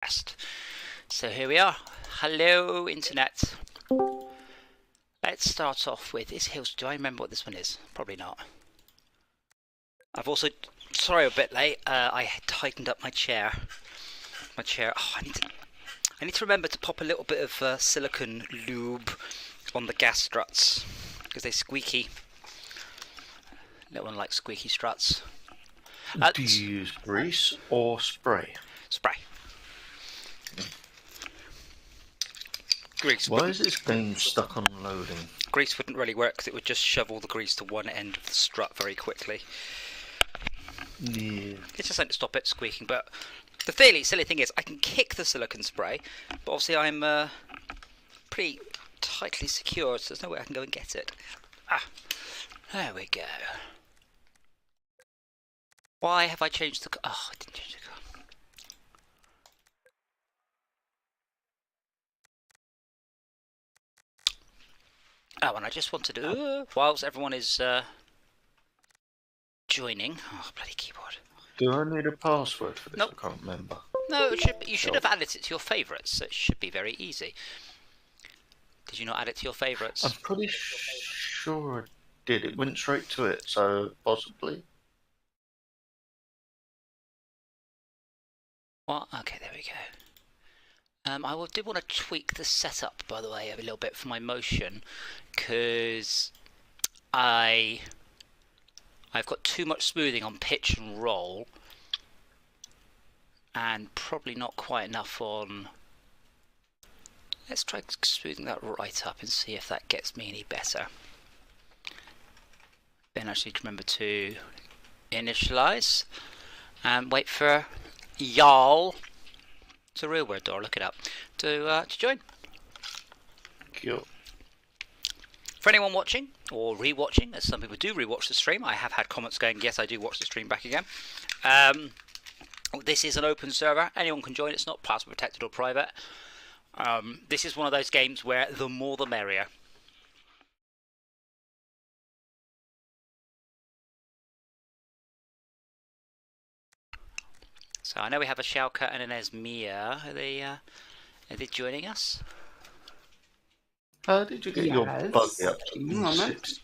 Wreckfest. So here we are. Hello, internet. Let's start off with this Hills. Do I remember what this one is? Probably not. I've also, sorry, a bit late. I tightened up my chair. Oh, I need to remember to pop a little bit of silicone lube on the gas struts because they're squeaky. No one likes squeaky struts. Do you use grease or spray? Spray. Grease. Why is this game stuck on loading? Grease wouldn't really work because it would just shove all the grease to one end of the strut very quickly. Yeah. It's just something to stop it squeaking. But the fairly silly thing is, I can kick the silicone spray, but obviously I'm pretty tightly secured, so there's no way I can go and get it. Ah, there we go. Why have I changed the? Oh, I didn't change the colour. Oh, and I just wanted to, whilst everyone is joining. Oh, bloody keyboard. Do I need a password for this? Nope. I can't remember. No, you should have added it to your favourites, so it should be very easy. Did you not add it to your favourites? I'm pretty sure I did. It went straight to it, so possibly. What? Okay, there we go. I did want to tweak the setup, by the way, a little bit for my motion, because I've got too much smoothing on pitch and roll, and probably not quite enough on. Let's try smoothing that right up and see if that gets me any better. Then I just need to remember to initialize and wait for y'all. It's a real word, Dora. Look it up to join. Cool. For anyone watching or re-watching, as some people do re-watch the stream, I have had comments going, yes, I do watch the stream back again. This is an open server. Anyone can join. It's not password protected or private. This is one of those games where the more the merrier. So I know we have a Schalke and an Esmia. Are they joining us? How did you get your buggy up to 160?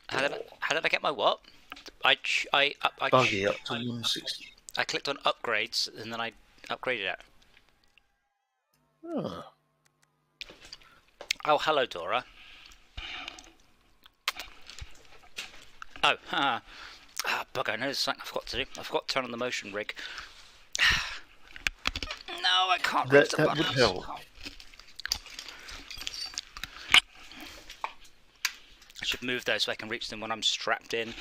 How did I get my what? Buggy up to 160. I clicked on upgrades and then I upgraded it. Oh. Oh, hello, Dora. Oh, bugger, I know there's something I forgot to do. I forgot to turn on the motion rig. No, I can't reach the buttons. Would help. I should move those so I can reach them when I'm strapped in.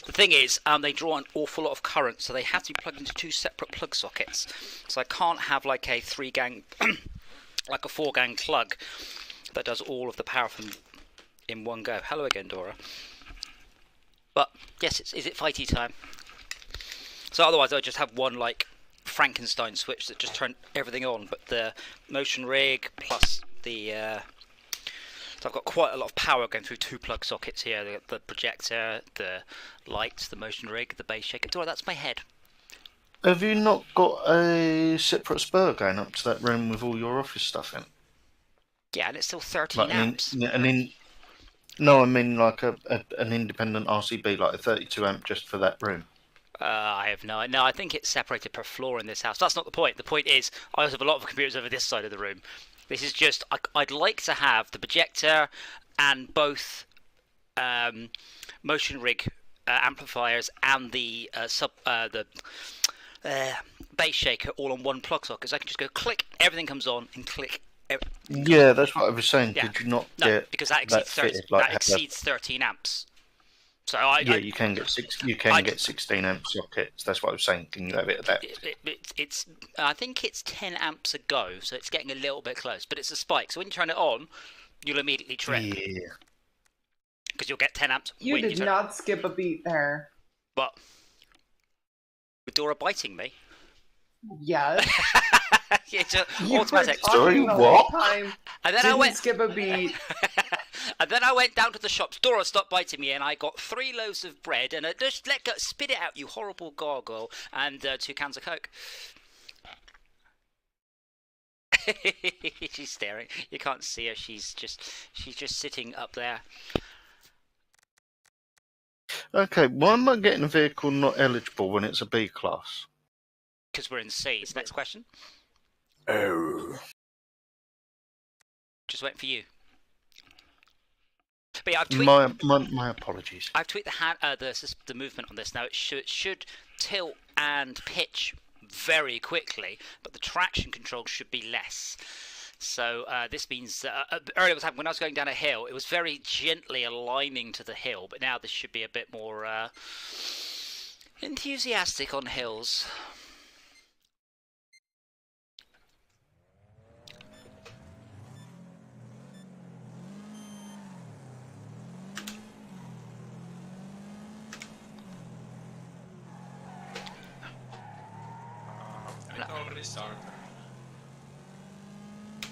The thing is, they draw an awful lot of current, so they have to be plugged into two separate plug sockets. So I can't have like a 3-gang, like a 4-gang plug that does all of the power from in one go. Hello again, Dora. But yes, is it fighty time? So otherwise, I just have one like Frankenstein switch that just turned everything on. But the motion rig plus the so I've got quite a lot of power going through two plug sockets here. The projector, the lights, the motion rig, the bass shaker. Dora, that's my head. Have you not got a separate spur going up to that room with all your office stuff in? Yeah, and it's still 13 amps. No, I mean like an independent RCB, like a 32 amp just for that room. I have no. I think it's separated per floor in this house. That's not the point. The point is, I also have a lot of computers over this side of the room. This is just, I'd like to have the projector and both motion rig amplifiers and the bass shaker all on one plug socket. So I can just go click, everything comes on, and click. Yeah, that's what I was saying. Yeah. Could you not get because that exceeds 13 amps. So you can get 16 amp sockets. That's what I was saying. Can you have it at that? It's I think it's 10 amps a go, so it's getting a little bit close. But it's a spike, so when you turn it on, you'll immediately trip. Yeah. Because you'll get 10 amps. You did not skip a beat there. What? With Dora biting me? Yes. It's automatic. Sorry, what? And then I went skip a beat. And then I went down to the shops. Dora stopped biting me, and I got 3 loaves of bread and just spit it out, you horrible gargoyle, and 2 cans of Coke. She's staring. You can't see her. She's just sitting up there. Okay, why am I getting a vehicle not eligible when it's a B class? Because we're in C's. Next question. Oh. Just waiting for you. But yeah, I've tweeted. My apologies. I've tweeted the movement on this now. It should tilt and pitch very quickly, but the traction control should be less. So this means earlier was happening when I was going down a hill. It was very gently aligning to the hill, but now this should be a bit more enthusiastic on hills.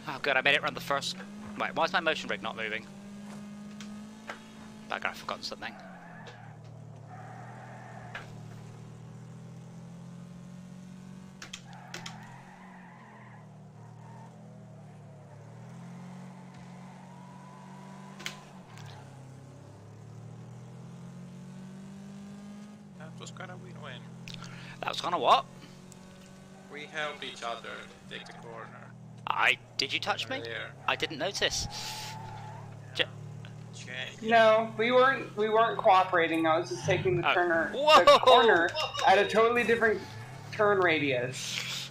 Oh good, I made it around the first. Wait, why is my motion rig not moving? Bugger, I've forgotten something. That was kind of win-win. That was kind of what? We help each other take the corner. Did you touch me? There. I didn't notice. No, we weren't cooperating. I was just taking the Whoa! the corner at a totally different turn radius.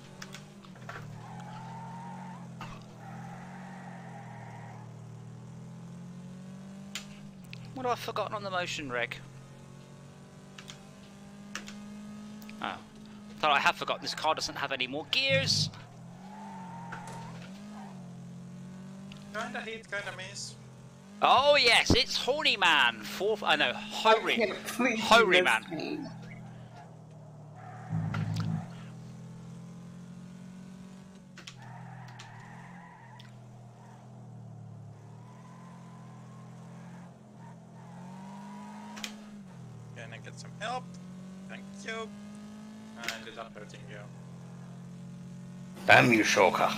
What have I forgotten on the motion rig? Oh. Thought I have forgotten this car doesn't have any more gears. Kinda hit, kinda miss. Oh yes, it's Horny Man. I know, Hoary Man. Me. Can I get some help? Thank you. I ended up hurting you. Damn you, Shoka.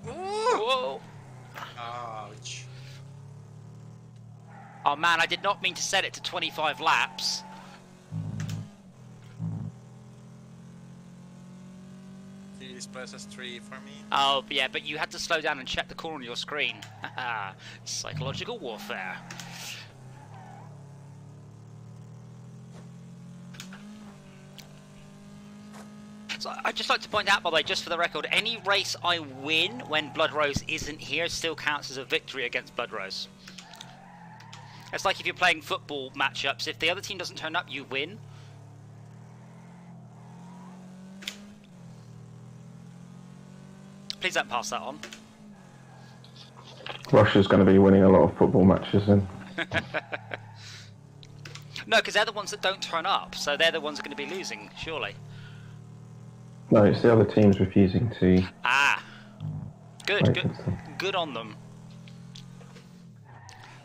Whoa! Ouch. Oh man, I did not mean to set it to 25 laps. Please press S3 for me. Oh yeah, but you had to slow down and check the corner on your screen. Haha, psychological warfare. So I'd just like to point out, by the way, just for the record, any race I win when Blood Rose isn't here still counts as a victory against Blood Rose. It's like if you're playing football matchups, if the other team doesn't turn up, you win. Please don't pass that on. Russia's going to be winning a lot of football matches then. No, because they're the ones that don't turn up, so they're the ones that are going to be losing, surely. No, it's the other teams refusing to. Ah, good on them.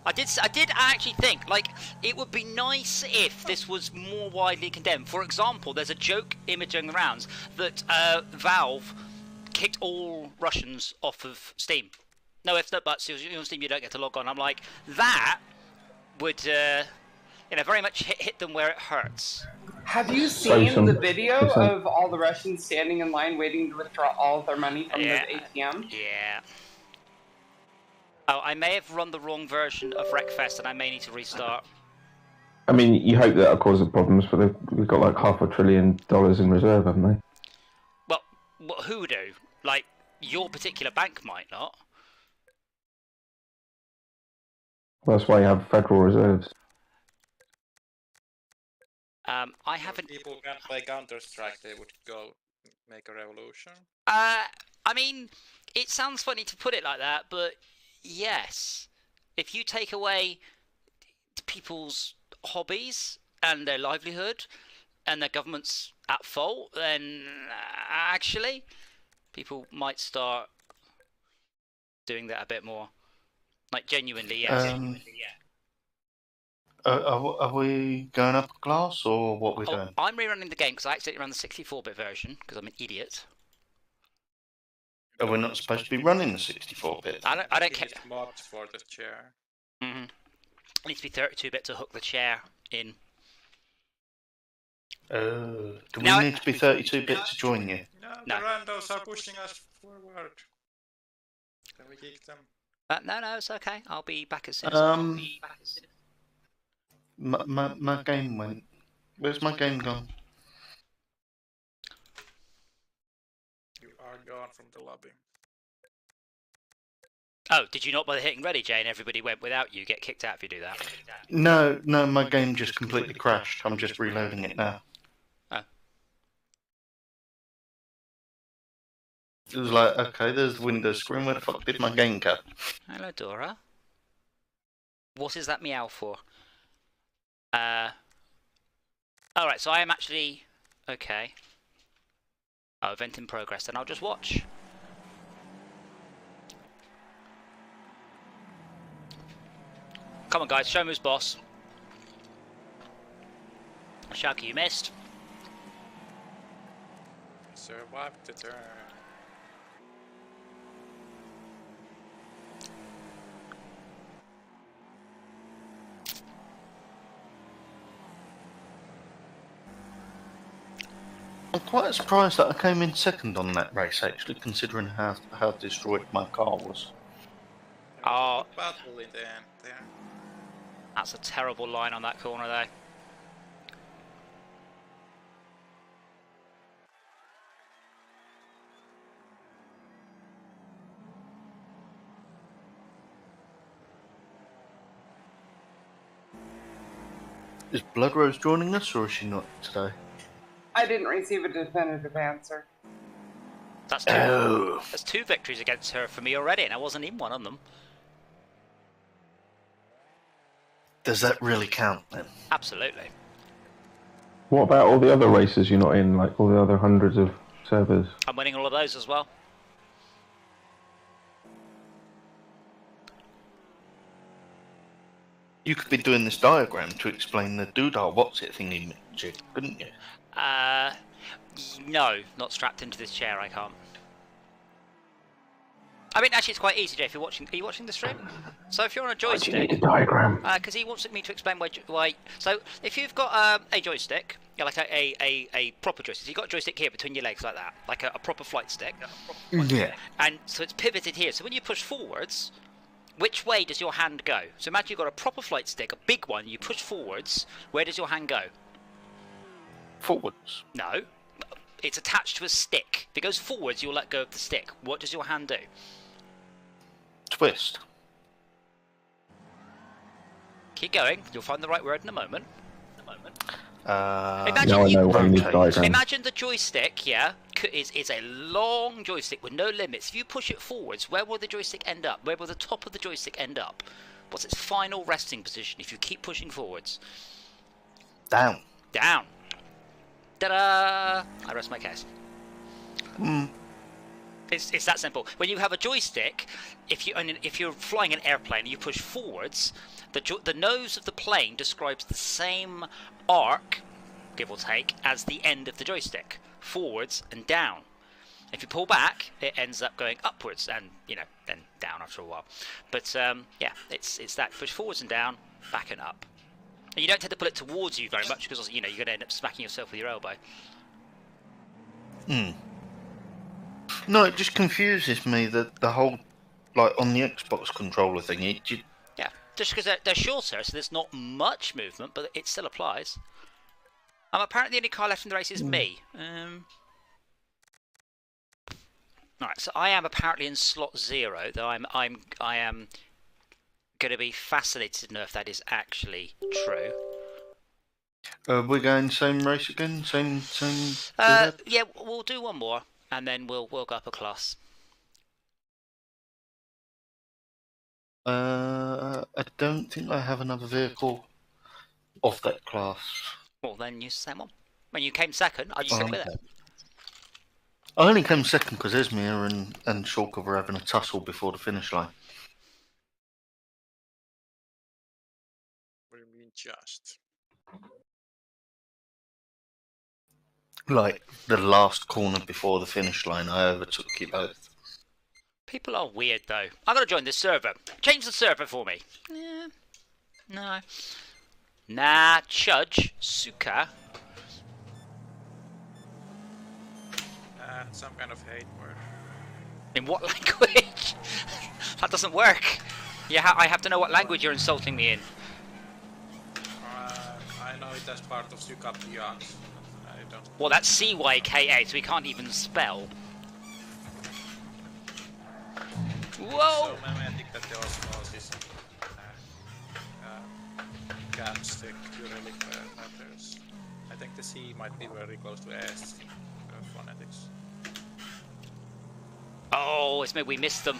I did actually think, like, it would be nice if this was more widely condemned. For example, there's a joke imaging the rounds that Valve kicked all Russians off of Steam. No ifs, no buts. You're on Steam, you don't get to log on. I'm like, that would, very much hit them where it hurts. Have you seen the video of all the Russians standing in line waiting to withdraw all of their money from the ATM? Yeah. Oh, I may have run the wrong version of Wreckfest and I may need to restart. I mean, you hope that'll cause the problems, but they've got like $500 billion in reserve, haven't they? Well, who do? Like, your particular bank might not. That's why you have Federal Reserves. I haven't. If people can't play Counter-Strike, they would go make a revolution. I mean, it sounds funny to put it like that, but yes, if you take away people's hobbies and their livelihood, and their government's at fault, then actually, people might start doing that a bit more. Like genuinely, yes. Are we going up a class or what we're doing? I'm rerunning the game because I accidentally ran the 64-bit version because I'm an idiot. Are we not supposed to be running the 64-bit? I don't care. Mods for the chair. Mm-hmm. It needs to be 32-bit to hook the chair in. Do we need to be 32-bit to join you? No, the randos are pushing us forward. Can we kick them? No, it's okay. I'll be back as soon as My game went. Where's my game gone? You are gone from the lobby. Oh, did you not bother hitting ready, Jane? Everybody went without you. Get kicked out if you do that. No, my game just completely crashed. I'm just reloading it now. Oh. It was like, okay, there's the Windows screen. Where the fuck did my game go? Hello, Dora. What is that meow for? Alright, so I am actually... Okay. Oh, event in progress, then I'll just watch. Come on, guys, show me who's boss. Sharky, you missed. Survived the turn. I'm quite surprised that I came in second on that race, actually, considering how destroyed my car was. Oh, Battle in the end there. That's a terrible line on that corner there. Is Blood Rose joining us, or is she not today? I didn't receive a definitive answer. That's two. Oh. That's 2 victories against her for me already, and I wasn't in one of them. Does that really count, then? Absolutely. What about all the other races you're not in, like all the other hundreds of servers? I'm winning all of those as well. You could be doing this diagram to explain the doodah what's it thingy, couldn't you? No, not strapped into this chair, I can't. I mean, actually, it's quite easy, Jay, if you're watching. Are you watching the stream? So if you're on a joystick... Why do you need a diagram? Because he wants me to explain why... So, if you've got a joystick, like a proper joystick, so you've got a joystick here between your legs like that, like a proper flight stick. Yeah. And so it's pivoted here. So when you push forwards, which way does your hand go? So imagine you've got a proper flight stick, a big one, you push forwards, where does your hand go? Forwards. No. It's attached to a stick. If it goes forwards, you'll let go of the stick. What does your hand do? Twist. Keep going. You'll find the right word in a moment. Imagine the joystick, yeah, is a long joystick with no limits. If you push it forwards, where will the joystick end up? Where will the top of the joystick end up? What's its final resting position if you keep pushing forwards? Down. Down. Ta-da! I rest my case. It's that simple. When you have a joystick, if you're flying an airplane and you push forwards, the nose of the plane describes the same arc, give or take, as the end of the joystick, forwards and down. If you pull back, it ends up going upwards and then down after a while. But yeah, it's that push forwards and down, back and up. And you don't tend to pull it towards you very much because you're going to end up smacking yourself with your elbow. No, it just confuses me that the whole, like on the Xbox controller thing, yeah, just because they're shorter, so there's not much movement, but it still applies. Apparently the only car left in the race is me. Alright, so I am apparently in slot 0, though I am going to be fascinated to know if that is actually true. We're going same race again? Same yeah, we'll do one more, and then we'll go up a class. I don't think I have another vehicle of that class. Well, then use the same one. When you came second, I just stuck with it. I only came second because Esmir and Shulka were having a tussle before the finish line. We you mean just? Like the last corner before the finish line, I overtook you both. People are weird though. I'm gonna join this server. Change the server for me. No. Nah, Chudge, Suka. Some kind of hate word. In what language? That doesn't work. Yeah, I have to know what language you're insulting me in. I know it as part of Sukapiyans. I don't. Well, that's CYKA, so we can't even spell. Whoa! So memetic that the osmosis stick really matters. I think the C might be very close to S phonetics. Oh, it's maybe we missed them.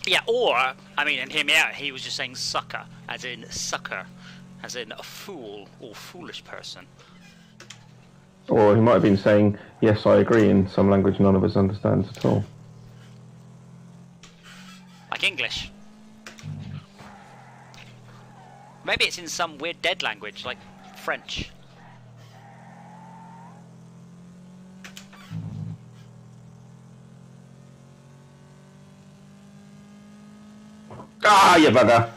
Yeah, or, I mean, and hear me out, he was just saying sucker, as in sucker, as in a fool or foolish person. Or he might have been saying, yes, I agree, in some language none of us understands at all. Like English. Maybe it's in some weird dead language, like French. Ah, you bugger!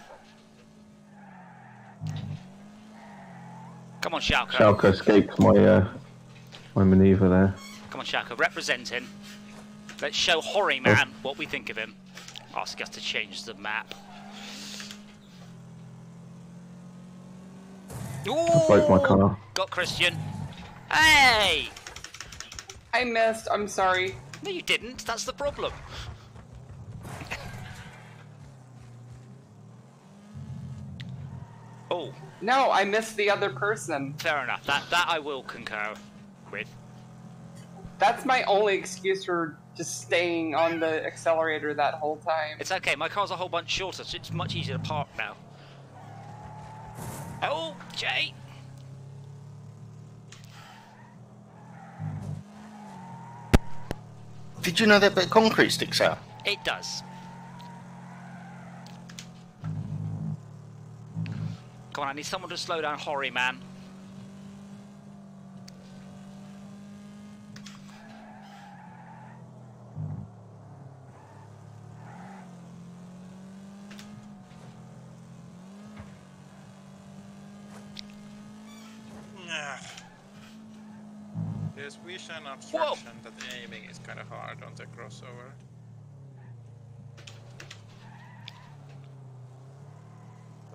Come on, Schalke. Schalke escaped my my manoeuvre there. Come on, Schalke, representing. Let's show Horry Man what we think of him. Ask us to change the map. I broke my car. Got Christian. Hey! I missed. I'm sorry. No, you didn't. That's the problem. Oh. No, I missed the other person. Fair enough. That I will concur with. That's my only excuse for just staying on the accelerator that whole time. It's okay. My car's a whole bunch shorter, so it's much easier to park now. Oh, Jay! Did you know that bit of concrete sticks out? It does. Come on, I need someone to slow down Horry Man. There's vision obstruction that aiming is kind of hard on the crossover.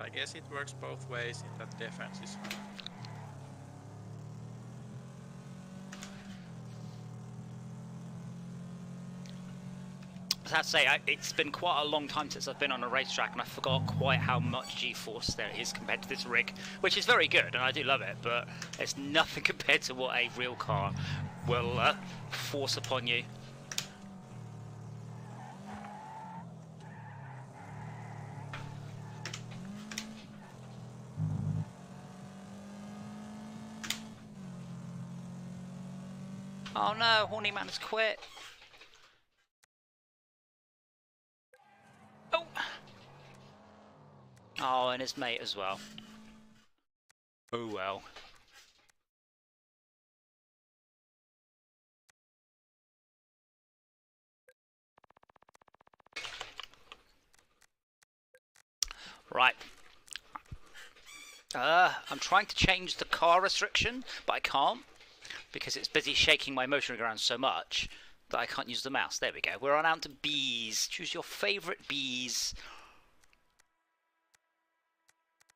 I guess it works both ways in that defense is hard. I have to say, it's been quite a long time since I've been on a racetrack, and I forgot quite how much G-force there is compared to this rig, which is very good, and I do love it, but it's nothing compared to what a real car will force upon you. Oh no, Horny Man has quit. Oh! Oh, and his mate as well. Oh well. Right. I'm trying to change the car restriction, but I can't because it's busy shaking my motoring around so much that I can't use the mouse. There we go. We're on out to bees. Choose your favourite bees.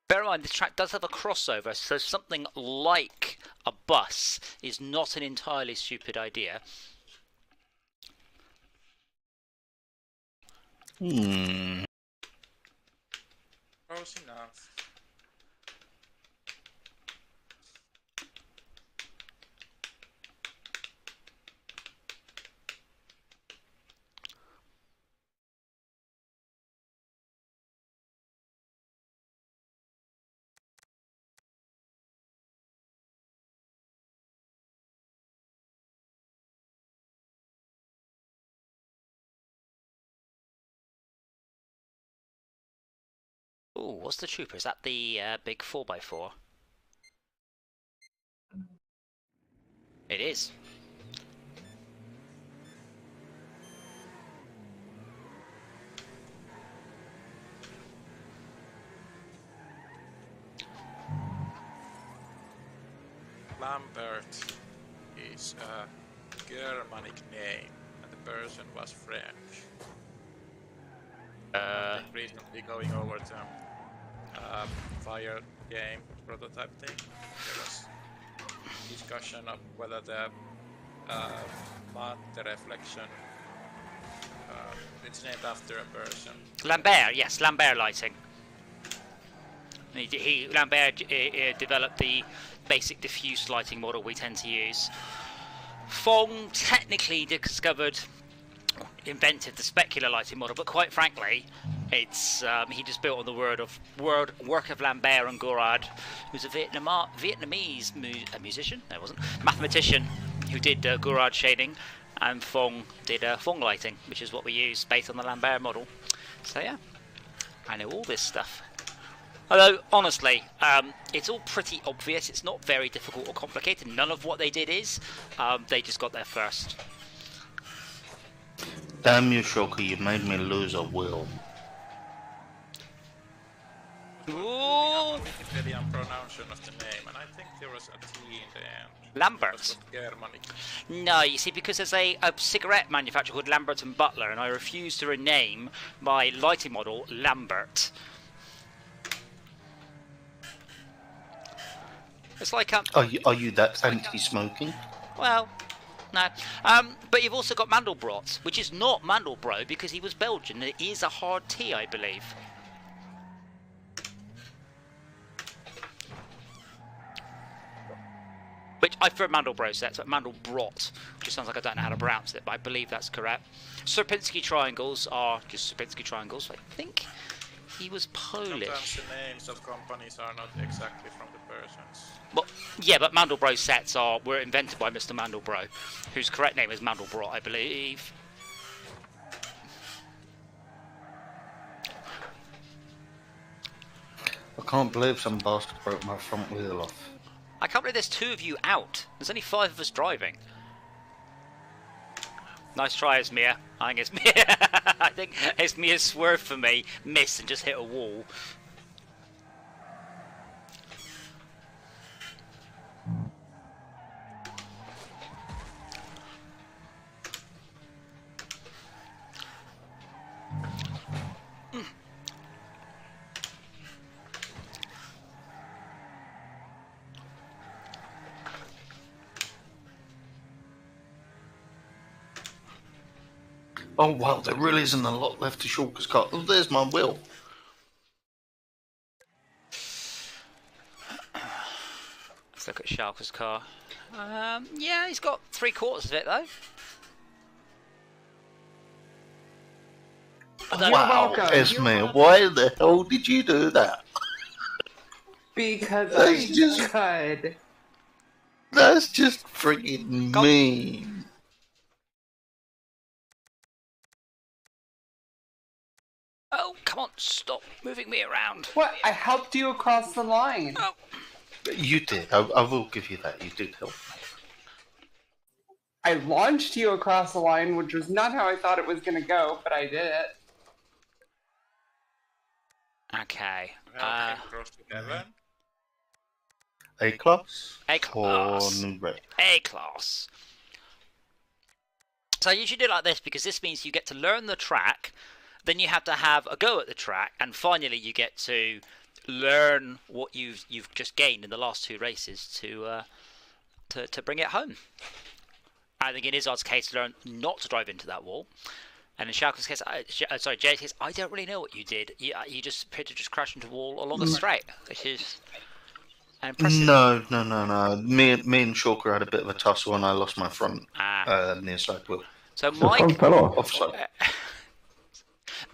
Bear in mind, this track does have a crossover, so something like a bus is not an entirely stupid idea. Close enough. Ooh, what's the trooper? Is that the big 4x4? It is. Lambert is a Germanic name, and the person was French. I think recently going over to Fire game prototype thing, there was discussion of whether the matte reflection it's named after a person. Lambert, yes, Lambert lighting. Lambert developed the basic diffuse lighting model we tend to use. Fong technically invented the specular lighting model, but quite frankly, it's he just built on the work of Lambert and Gourad, who's a Vietnamese musician. No, it wasn't. Mathematician who did Gourad shading, and Fong did Fong lighting, which is what we use based on the Lambert model. So yeah, I know all this stuff. Although, honestly, it's all pretty obvious. It's not very difficult or complicated. None of what they did is. They just got there first. Damn you, Shocker, you made me lose a will. Ooh! Wikipedia pronunciation of the name, and I think there was a T in the end. Lambert. Germanic. No, you see, because there's a cigarette manufacturer called Lambert and Butler, and I refuse to rename my lighting model Lambert. It's like Are you that anti-smoking? well, no. But you've also got Mandelbrot, which is not Mandelbrot because he was Belgian. It is a hard T, I believe. Which I prefer Mandelbrot sets, but Mandelbrot, which sounds like I don't know how to pronounce it, but I believe that's correct. Sierpinski triangles are just Sierpinski triangles. I think he was Polish. Sometimes the names of companies are not exactly from the persons. Well, yeah, but Mandelbrot sets were invented by Mr. Mandelbrot, whose correct name is Mandelbrot, I believe. I can't believe some bastard broke my front wheel off. I can't believe there's 2 of you out. There's only 5 of us driving. Nice try, Esmir. I think Esmir. I think Esmir swerved for me, missed, and just hit a wall. Oh wow, there really isn't a lot left to Shulker's car. Oh, there's my wheel. Let's look at Schalke's car. Yeah, he's got 3/4 of it though. Wow, Esme, why the hell did you do that? Because That's I just- could. That's just freaking mean. Oh, come on, stop moving me around. What? I helped you across the line. Oh. You did. I will give you that. You did help me. I launched you across the line, which was not how I thought it was going to go, but I did it. Okay. Cross together. A-class? A-class. Or red? A-class. So I usually do it like this because this means you get to learn the track, then you have to have a go at the track, and finally you get to learn what you've just gained in the last 2 races to bring it home. I think in Izzard's case, learn not to drive into that wall. And in Schalke's case, Jay's case, I don't really know what you did. You just appeared to just crash into a wall along a straight, which is impressive. No. Me and Shulker had a bit of a tussle and I lost my front near side wheel. So Front fell off. Offside.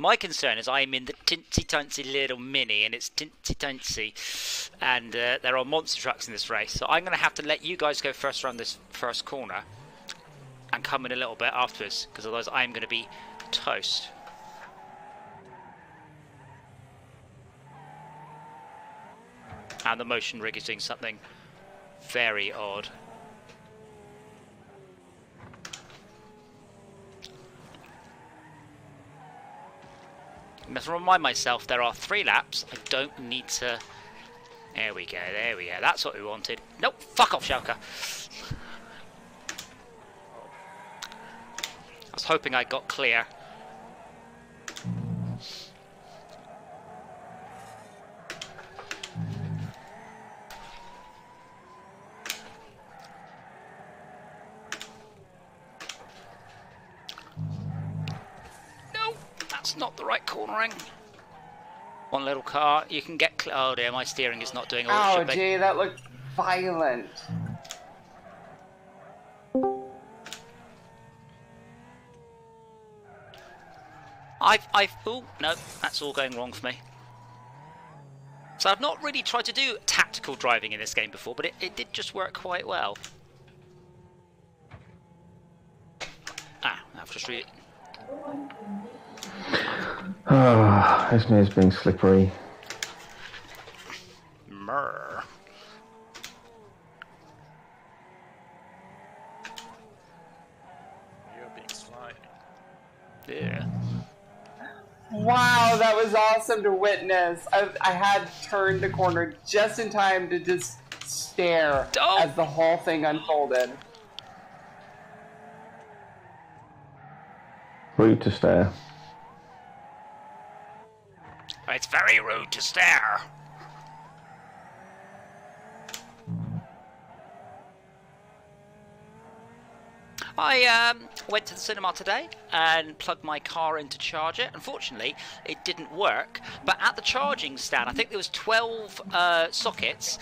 my concern is I'm in the tinsy-tiny little Mini, and it's tinsy-tiny, and there are monster trucks in this race. So I'm going to have to let you guys go first around this first corner and come in a little bit afterwards, because otherwise I'm going to be toast. and the motion rig is doing something very odd. I must remind myself there are 3 laps. I don't need to... There we go, there we go. That's what we wanted. Nope, fuck off, Schalke. I was hoping I got clear. No, that's not the right cornering. One little car, you can get... Oh dear, my steering is not doing all it should be. Oh, Jay, that looked violent. Oh, no, that's all going wrong for me. So I've not really tried to do tactical driving in this game before, but it did just work quite well. Ah, I've just read it. Isn't it being slippery? Murr. You're being sly. Yeah. Wow, that was awesome to witness. I had turned the corner just in time to just stare as the whole thing unfolded. Rude to stare. It's very rude to stare. I went to the cinema today and plugged my car in to charge it. Unfortunately, it didn't work. But at the charging stand, I think there was 12 sockets,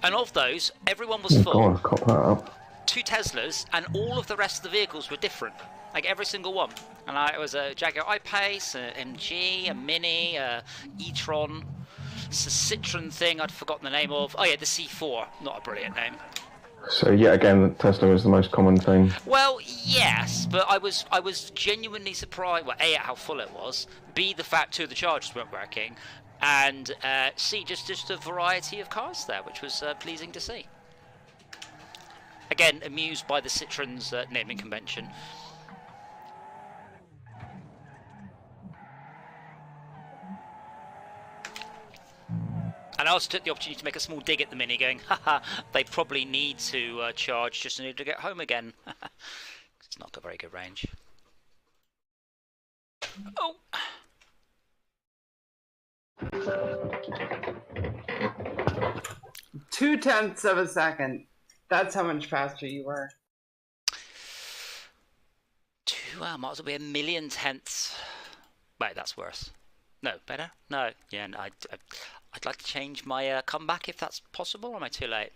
and of those, everyone was full. God, cop that up. 2 Teslas, and all of the rest of the vehicles were different. Like every single one. And it was a Jaguar I-Pace, a MG, a Mini, a e-tron, it's a Citroen thing I'd forgotten the name of. Oh yeah, the C4. Not a brilliant name. So yet again, Tesla is the most common thing. Well, yes, but I was genuinely surprised. Well, A, at how full it was. B, the fact 2 of the chargers weren't working, and C, just a variety of cars there, which was pleasing to see. Again, amused by the Citroen's naming convention. And I also took the opportunity to make a small dig at the Mini, going, haha, they probably need to charge just in order to get home again. It's not got very good range. Oh! 0.2 of a second. That's how much faster you were. Might as well be a million tenths. Wait, that's worse. No, better? No. Yeah, no, I'd like to change my comeback if that's possible, or am I too late?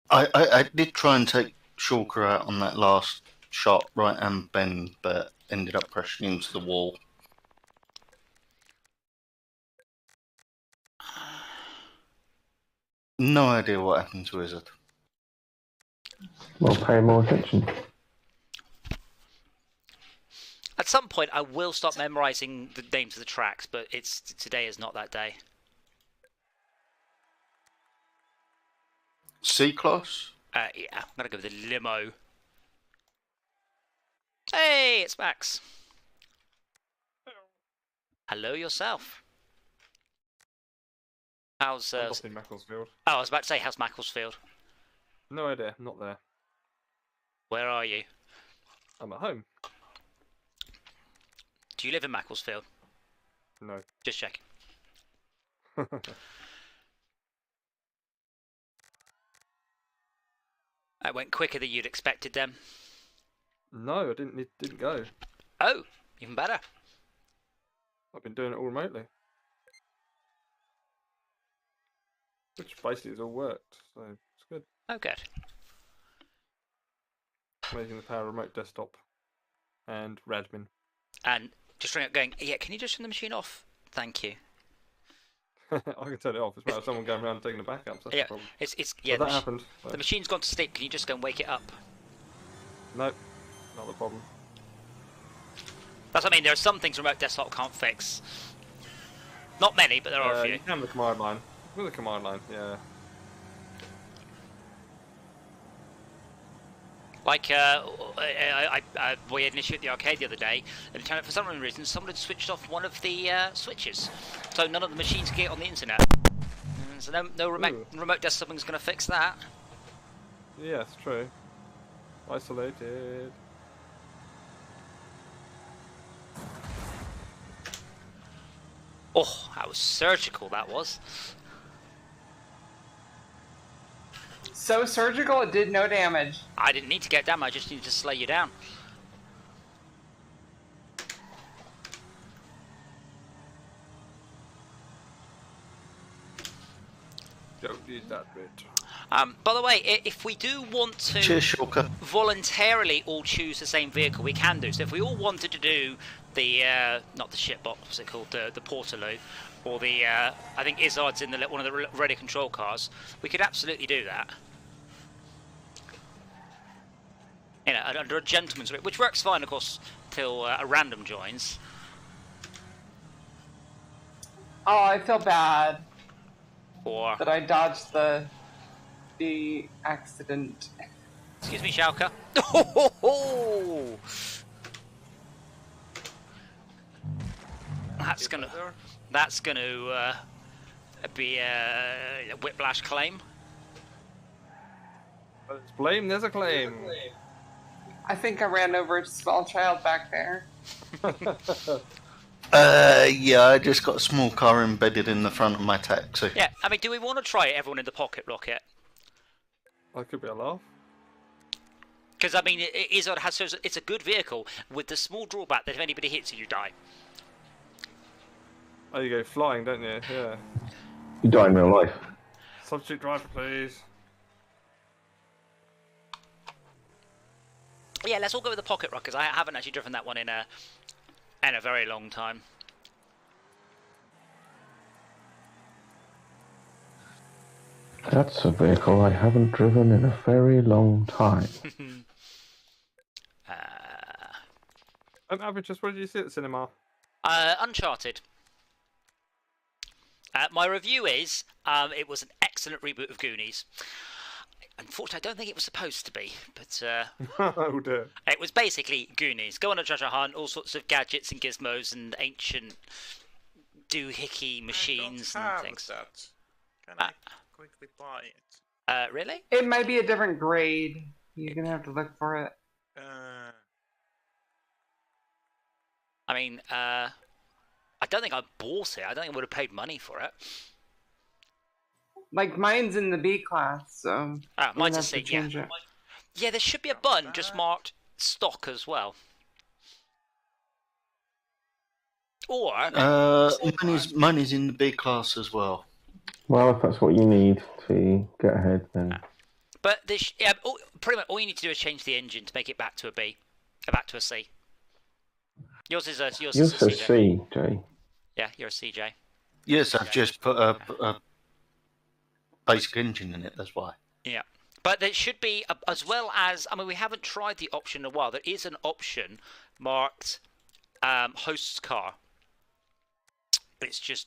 I did try and take Shulker out on that last shot, right hand bend, but ended up crashing into the wall. No idea what happened to Izzard. Well, pay more attention. At some point, I will start memorising the names of the tracks, but today is not that day. C-Class? Yeah, I'm gonna go with the limo. Hey, it's Max. Hello yourself. How's I'm up in Macclesfield. Oh, I was about to say, how's Macclesfield? No idea, I'm not there. Where are you? I'm at home. Do you live in Macclesfield? No. Just checking. That went quicker than you'd expected, then. No, I didn't go. Oh, even better. I've been doing it all remotely. Which basically has all worked, so it's good. Oh, good. Using the power of remote desktop and Radmin. And just ring up going, yeah, can you just turn the machine off? Thank you. I can turn it off. It's about someone going around taking the backups. That's Yeah, the problem. yeah. But that happened. So. The machine's gone to sleep. Can you just go and wake it up? Nope, not the problem. That's what I mean. There are some things remote desktop can't fix. Not many, but there are a few. You can with the command line. With the command line, yeah. Like, we had an issue at the arcade the other day, and it turned out for some reason someone had switched off one of the switches, so none of the machines could get on the internet. So no remote desktop is going to fix that. Yeah, it's true. Isolated. Oh, that was surgical, that was. So surgical, it did no damage. I didn't need to get damage, I just needed to slay you down. Don't need that bit. By the way, if we do want to voluntarily all choose the same vehicle, we can do. So if we all wanted to do the, not the shitbot, what's it called, the Portaloo, or the, I think Izzard's in one of the ready control cars, we could absolutely do that. You know, under a gentleman's agreement, which works fine, of course, till a random joins. Oh, I feel bad Or that I dodged the accident. excuse me, Schalke. Oh, that's gonna be a whiplash claim. Let's blame. There's a claim. I think I ran over a small child back there. Yeah, I just got a small car embedded in the front of my taxi. Yeah, I mean, do we want to try everyone in the pocket rocket? That could be a laugh. Because I mean, it's a good vehicle with the small drawback that if anybody hits you, you die. Oh, you go flying, don't you? Yeah. You die in real life. Substitute driver, please. Yeah, let's all go with the pocket rocket, because I haven't actually driven that one in a very long time. That's a vehicle I haven't driven in a very long time. Averages, what did you see at the cinema? Uncharted. My review is, it was an excellent reboot of Goonies. Unfortunately, I don't think it was supposed to be, but Oh dear. it was basically Goonies. Go on a treasure hunt, all sorts of gadgets and gizmos and ancient doohickey machines and things. That. Can I quickly buy it? Really? It might be a different grade. You're gonna have to look for it. I mean, I don't think I bought it. I don't think I would have paid money for it. Like, mine's in the B class, so... mine's a C, yeah. Yeah, there should be a button just marked stock as well. Or... mine is in the B class as well. Well, if that's what you need to get ahead, then... But this, pretty much all you need to do is change the engine to make it back to a B. Back to a C. Yours is a You're a C, Jay. Yeah, you're a CJ. Yes, I've just put a basic engine in it, that's why. Yeah. But there should be, as well as, I mean, we haven't tried the option in a while. There is an option marked host's car. But it's just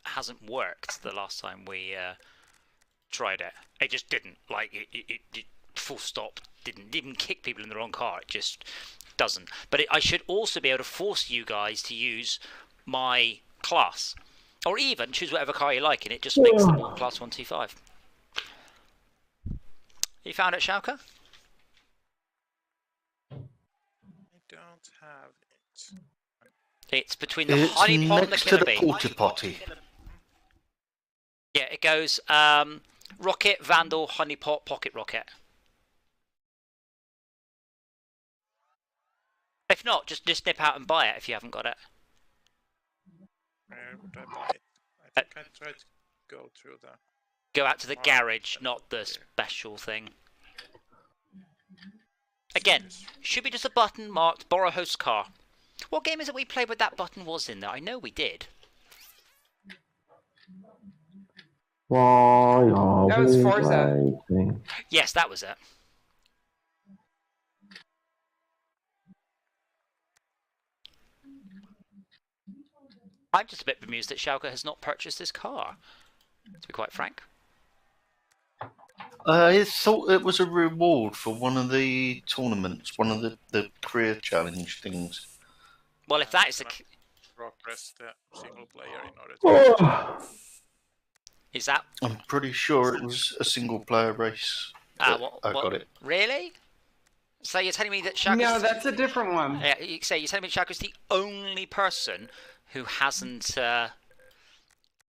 hasn't worked the last time we tried it. It just didn't. Like, it full stop, didn't even kick people in the wrong car. It just doesn't. But I should also be able to force you guys to use my class. Or even choose whatever car you like, and it just makes them all class 125. You found it, Schalke? I don't have it. It's between the honey pot and the killer bee. Next to the porta potty. Yeah, it goes rocket, vandal, honey pot, pocket rocket. If not, just nip out and buy it if you haven't got it. Where would I buy it? I think I tried to go through the... Go out to the garage, not the special thing. Again, should be just a button marked borrow host car. What game is it we played with that button was in there? I know we did. Why are That was we Forza. waiting? Yes, that was it. I'm just a bit bemused that Schalke has not purchased this car, to be quite frank. I thought it was a reward for one of the tournaments, one of the career challenge things. Well, if that is the Progress the single player in order to. is that? I'm pretty sure it was a single player race. I got it. Really? So you're telling me that Schalke? No, that's a different one. Yeah, you're telling me Schalke is the only person who hasn't done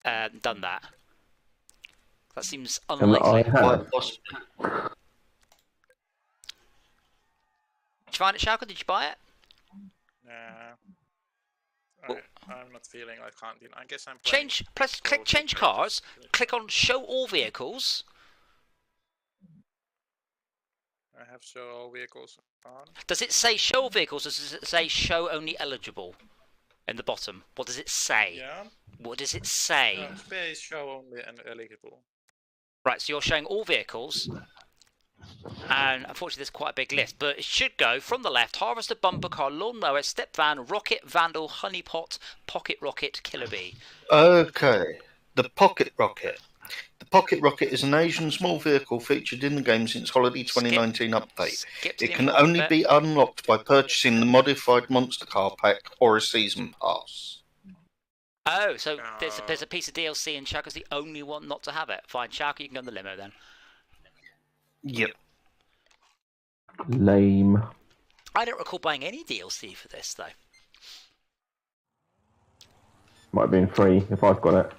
that. That seems unlikely. Did you find it, Schalke? Did you buy it? I'm not feeling like hunting. I guess I'm playing. Click change cars. Click on show all vehicles. I have show all vehicles on. Does it say show all vehicles, or does it say show only eligible in the bottom? What does it say? Yeah. What does it say? Space show only and eligible. Right, so you're showing all vehicles, and unfortunately there's quite a big list, but it should go from the left: harvester, bumper car, lawnmower, step van, rocket, vandal, honeypot, pocket rocket, killer bee. Okay, the pocket rocket. The pocket rocket is an Asian small vehicle featured in the game since Holiday 2019 update. It can only be unlocked by purchasing the modified monster car pack or a season pass. Oh, so there's a piece of DLC and Schalke's the only one not to have it. Fine, Schalke, you can go on the limo then. Yep. Lame. I don't recall buying any DLC for this, though. Might have been free if I've got it.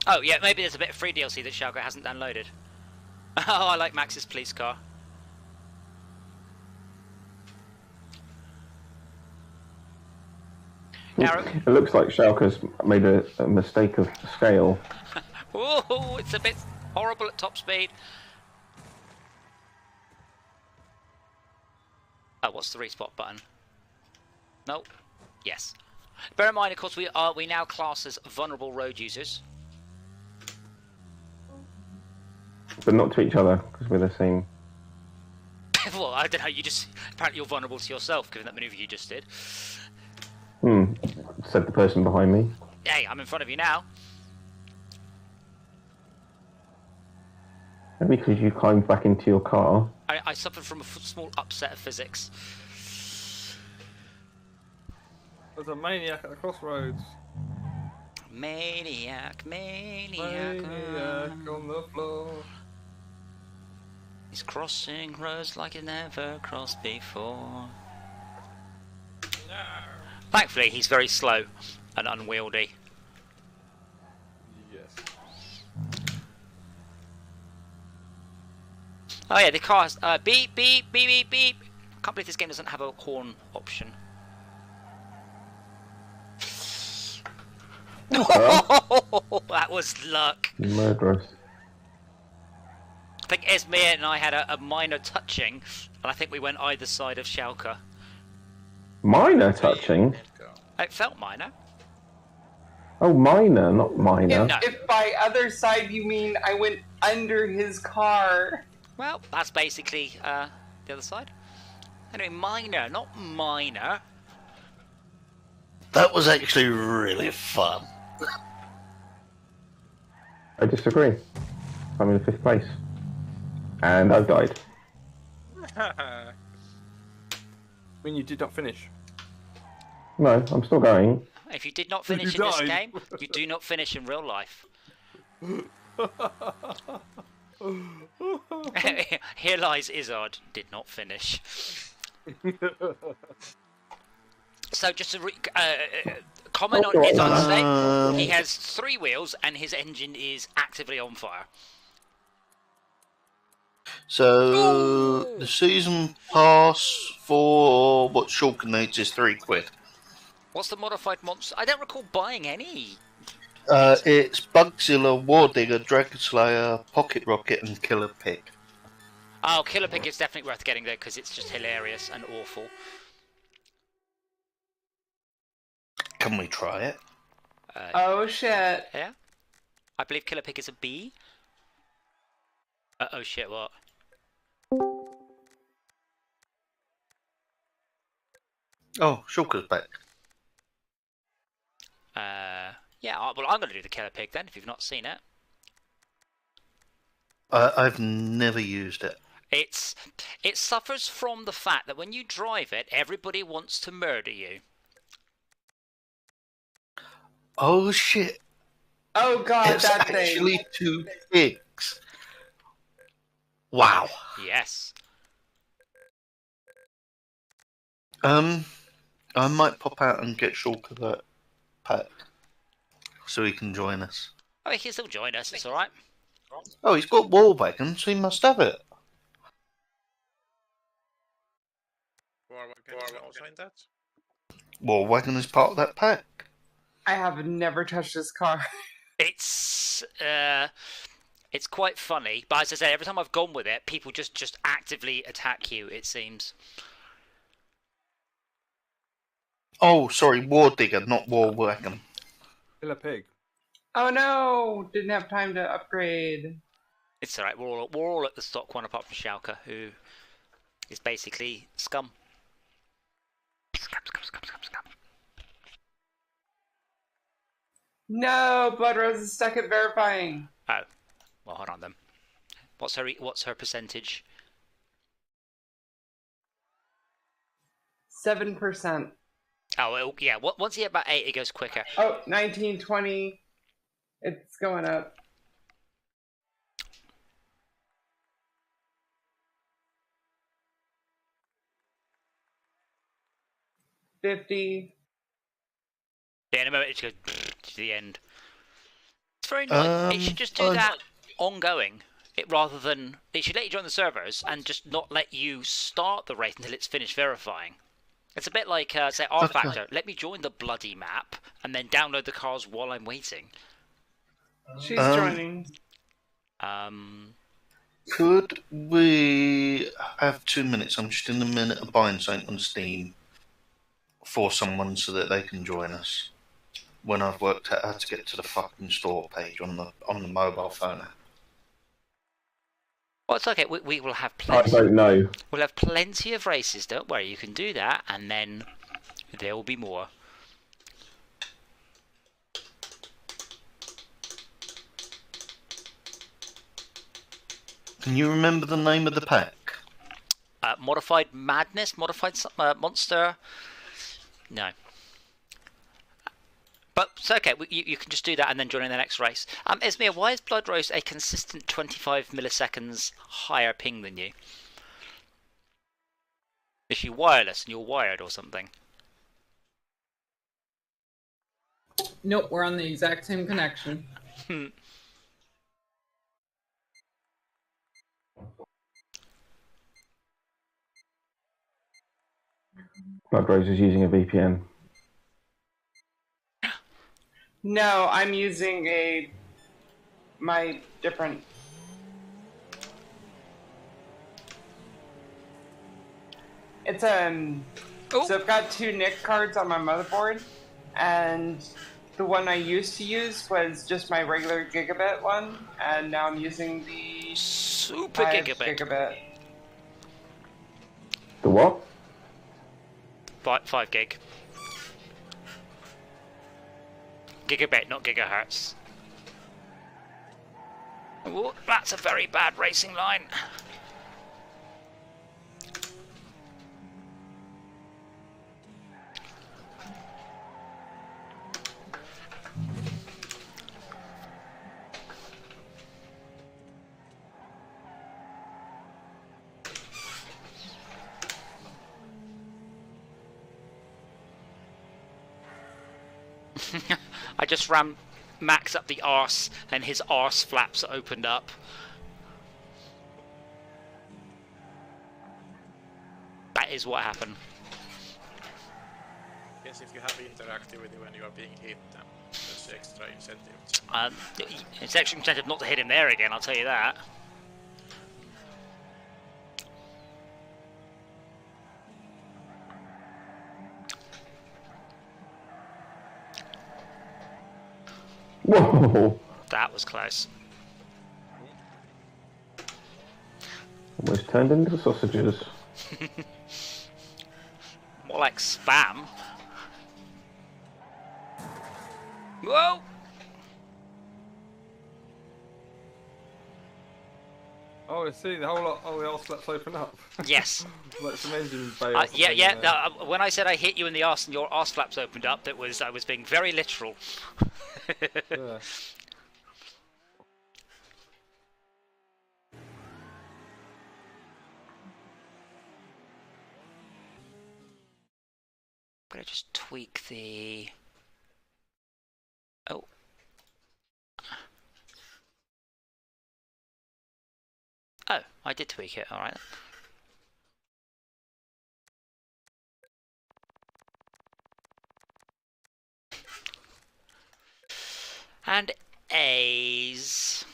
Oh, yeah, maybe there's a bit of free DLC that Schalke hasn't downloaded. Oh, I like Max's police car. It looks like Schalke's made a mistake of scale. Oh, it's a bit horrible at top speed. Oh, what's the respawn button? No. Yes. Bear in mind, of course, we now class as vulnerable road users. But not to each other, because we're the same. Well, I don't know, apparently you're vulnerable to yourself, given that manoeuvre you just did. Said the person behind me. Hey, I'm in front of you now. Maybe because you climbed back into your car. I suffered from a small upset of physics. There's a maniac at the crossroads. Maniac. Maniac on the floor. He's crossing roads like he never crossed before. No. Thankfully, he's very slow and unwieldy. Yes. Oh yeah, the car has beep, beep, beep, beep, beep. I can't believe this game doesn't have a horn option. That was luck. Murderous. I think Esme and I had a minor touching, and I think we went either side of Schalke. Minor touching? It felt minor. Oh, minor, not minor. If by other side you mean I went under his car. Well, that's basically the other side. Anyway, minor, not minor. That was actually really fun. I disagree. I'm in 5th place. And I've died. I mean, you did not finish. No, I'm still going. If you did not finish in this game, you do not finish in real life. Here lies Izzard, did not finish. So just to comment on Izzard's state, he has 3 wheels and his engine is actively on fire. So the season pass for what Shulk needs is £3. What's the modified monster? I don't recall buying any. It's Bugzilla, War Digger, Dragon Slayer, Pocket Rocket, and Killer Pig. Oh, Killer Pig is definitely worth getting there because it's just hilarious and awful. Can we try it? Oh shit. Yeah? I believe Killer Pig is a bee. Oh shit, what? Oh, Shulker's back. Yeah, well, I'm going to do the Killer Pig then, if you've not seen it. I've never used it. It suffers from the fact that when you drive it, everybody wants to murder you. Oh shit! Oh god, It's that thing. actually 2 pigs. Wow. Yes. I might pop out and get Shulker that pack so he can join us. Oh, he can still join us. It's all right. Oh, he's got wall wagons, so he must have it. War Wagon is also in that? Wall wagon is part of that pack. I have never touched this car. It's quite funny, but as I said, every time I've gone with it, people just actively attack you. It seems. Oh, sorry, War Digger, not War Wagon. Killer Pig. Oh no! Didn't have time to upgrade. It's all right. We're all at the stock one, apart from Schalke, who is basically scum. Scum. No, Blood Rose is stuck at verifying. Oh, well, hold on then. What's her percentage? 7%. Oh, yeah. Once you hit about 8, it goes quicker. Oh, 19, 20. It's going up. $50. Yeah, in a moment it goes to the end. It's very nice. It should just do that ongoing. Rather than it should let you join the servers and just not let you start the race until it's finished verifying. It's a bit like say R Factor. Let me join the bloody map and then download the cars while I'm waiting. She's joining. Could we have 2 minutes? I'm just in the minute of buying something on Steam for someone so that they can join us when I've worked out how to get to the fucking store page on the mobile phone app. Well, it's okay. We will have plenty. I don't know. We'll have plenty of races. Don't worry. You can do that, and then there will be more. Can you remember the name of the pack? Modified Madness, Modified Monster. No. But it's okay, you can just do that and then join in the next race. Esmir, why is Blood Roast a consistent 25 milliseconds higher ping than you? Is she wireless and you're wired or something? Nope, we're on the exact same connection. Blood Rose is using a VPN. No, I'm using my different. It's So I've got 2 NIC cards on my motherboard, and the one I used to use was just my regular gigabit one, and now I'm using the super 5 gigabit. The what? 5 gig. Gigabit, not gigahertz. Ooh, that's a very bad racing line. I just ran Max up the arse and his arse flaps opened up. That is what happened. Yes, if you have interactivity when you are being hit, then there's extra incentive. It's extra incentive not to hit him there again, I'll tell you that. Whoa! That was close. Almost turned into sausages. More like spam. Whoa! Oh, I see. The whole lot, all the arse flaps open up. Yes. Like some engine bay or something. Yeah. No, when I said I hit you in the arse and your arse flaps opened up, I was being very literal. Yeah. I'm gonna just tweak the. Oh. Oh, I did tweak it. All right. And A's.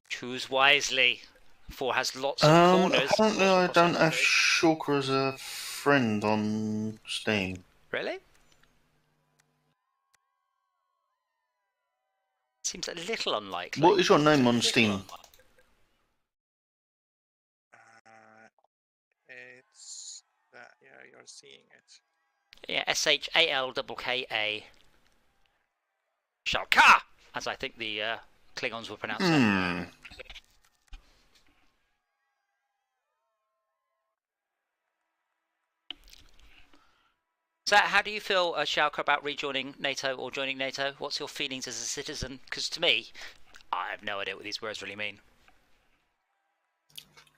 Choose wisely. 4 has lots of corners. Apparently I don't have Shulker as a friend on Steam. Really? Seems a little unlikely. What is your name on Steam? It's that. Yeah, you're seeing it. Yeah, SHALKKA. Shalka! As I think the Klingons will pronounce it. So how do you feel, Schalke, about rejoining NATO or joining NATO? What's your feelings as a citizen? Because to me, I have no idea what these words really mean.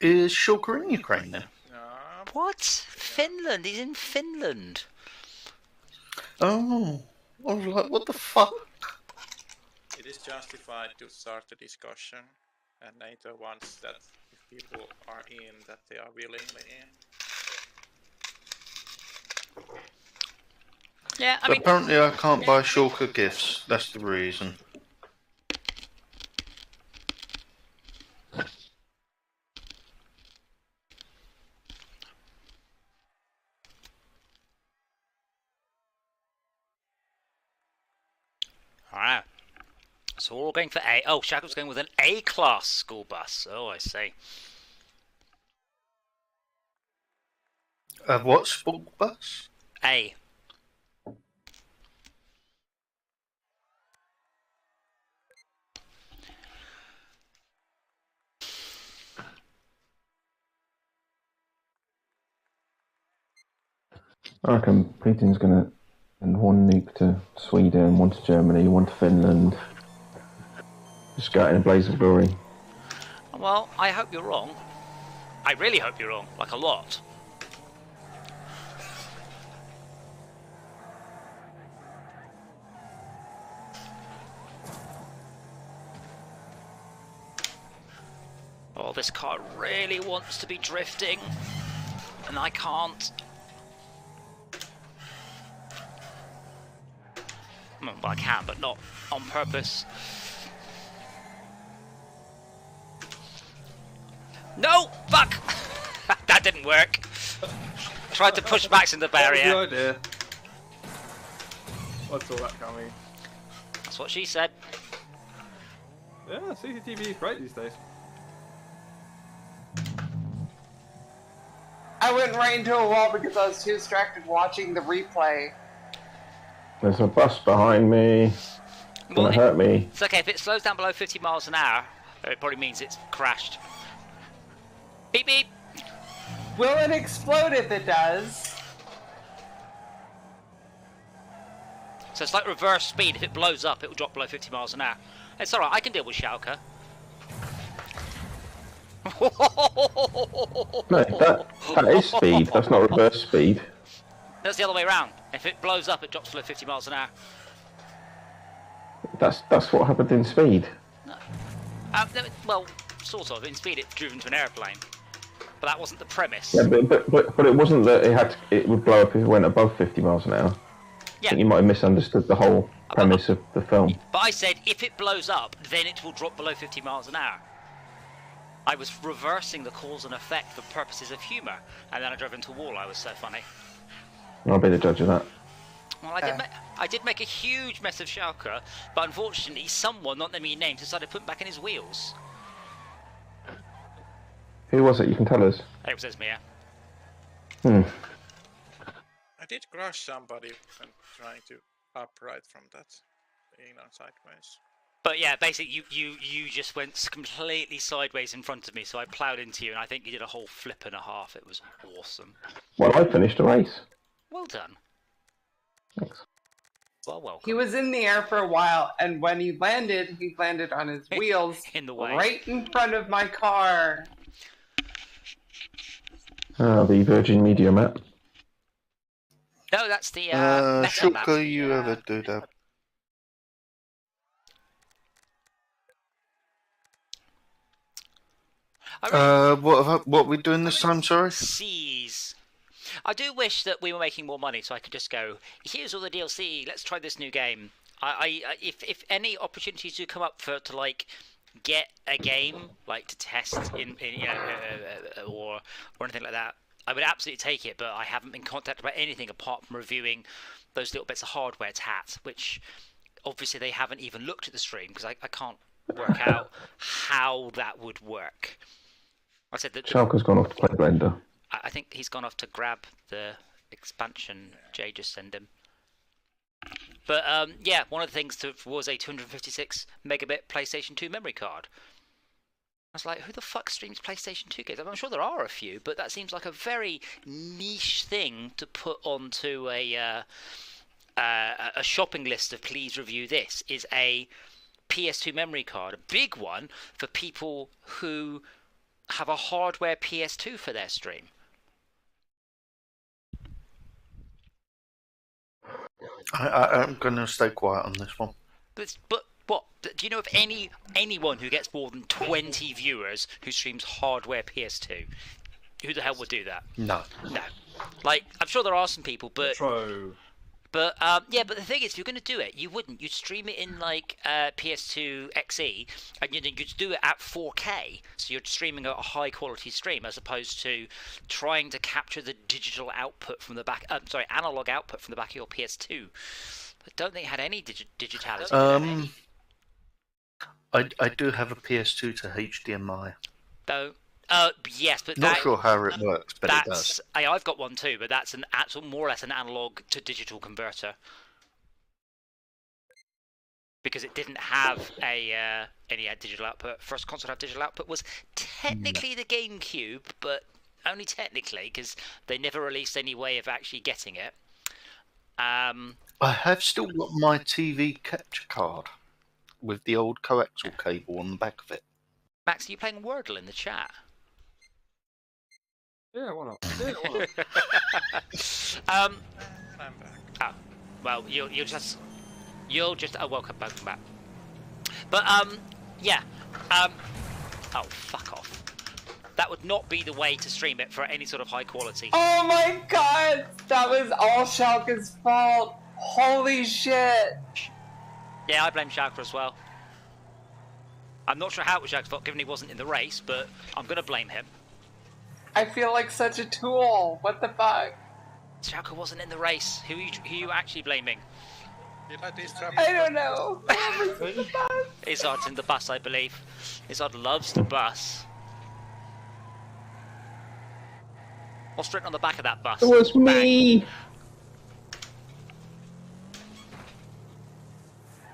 Is Shulker in Ukraine then? What? Finland? He's in Finland. Oh, I was like, what the fuck? It is justified to start the discussion, and NATO wants that if people are in, that they are willingly in. Yeah, I But mean, apparently I can't buy Shulker gifts. That's the reason. alright. So we're all going for A. Oh, Shackle's going with an A-class school bus. Oh, I see. What sport bus? A. I reckon Putin's going to send one nuke to Sweden, one to Germany, one to Finland. Just go out in a blaze of glory. Well, I hope you're wrong. I really hope you're wrong, like a lot. Oh, this car really wants to be drifting, and I can't. Well, I can, but not on purpose. No! Fuck! That didn't work. Tried to push Max in the barrier. What was the idea? I saw that coming. That's what she said. Yeah, CCTV is great these days. I went right into a wall because I was too distracted watching the replay. There's a bus behind me. It's gonna hurt me. It's okay, if it slows down below 50 miles an hour, it probably means it's crashed. Beep beep! Will it explode if it does? So it's like reverse speed. If it blows up, it will drop below 50 miles an hour. It's alright, I can deal with Schalke. No, that is speed. That's not reverse speed. That's the other way around. If it blows up, it drops below 50 miles an hour. That's what happened in speed. No. Well, sort of. In speed, it drew into an airplane. But that wasn't the premise. Yeah, but it wasn't that it would blow up if it went above 50 miles an hour. Yeah. I think you might have misunderstood the whole premise of the film. But I said, if it blows up, then it will drop below 50 miles an hour. I was reversing the cause and effect for purposes of humour, and then I drove into a wall. I was so funny. I'll be the judge of that. Well, I did make a huge mess of Schalke, but unfortunately someone, not naming names, decided to put him back in his wheels. Who was it? You can tell us. It was Esmir. I did crush somebody when trying to upright from that, being on sideways. But yeah, basically, you just went completely sideways in front of me, so I ploughed into you, and I think you did a whole flip and a half. It was awesome. Well, I finished the race. Well done. Thanks. Well, welcome. He was in the air for a while, and when he landed on his wheels in the way, right in front of my car. The Virgin Media map. No, that's the meta map. Shulker, you ever do that? What are we doing this time, sorry? Seas. I do wish that we were making more money so I could just go, here's all the DLC, let's try this new game. If any opportunities do come up to like get a game like to test in or anything like that, I would absolutely take it, but I haven't been contacted about anything apart from reviewing those little bits of hardware tat, which obviously they haven't even looked at the stream because I can't work out how that would work. I said that Schalke's gone off to play Blender. I think he's gone off to grab the expansion Jay just sent him. But yeah, one of the things was a 256 megabit PlayStation 2 memory card. I was like, who the fuck streams PlayStation 2 games? I'm sure there are a few, but that seems like a very niche thing to put onto a shopping list of please review this. Is a PS2 memory card, a big one for people who have a hardware PS2 for their stream. I'm going to stay quiet on this one. But what? Do you know of anyone who gets more than 20 viewers who streams hardware PS2? Who the hell would do that? No. No. Like, I'm sure there are some people, but... True. But yeah, but the thing is, if you're going to do it, you wouldn't. You'd stream it in like PS2 XE, and you'd do it at 4K. So you're streaming a high quality stream, as opposed to trying to capture the digital output from the back. Analog output from the back of your PS2. I don't think it had any digitality. I do have a PS2 to HDMI. Though. Yes, but not sure how it works, but it does. I've got one too, but that's an actual, more or less an analog to digital converter, because it didn't have any digital output. First console to have digital output was technically the GameCube, but only technically, because they never released any way of actually getting it. I have still got my TV capture card with the old coaxial cable on the back of it. Max, are you playing Wordle in the chat? Yeah, why not? Yeah, why not? I'm back. Oh, well, you'll just welcome back. But yeah. Oh, fuck off. That would not be the way to stream it for any sort of high quality. Oh my god! That was all Schalke's fault! Holy shit! Yeah, I blame Schalke as well. I'm not sure how it was Schalke's fault, given he wasn't in the race, but I'm going to blame him. I feel like such a tool. What the fuck? Schalke wasn't in the race. Who are you actually blaming? I don't know. Izzard's in the bus, I believe. Izzard loves the bus. What's written on the back of that bus? It was me!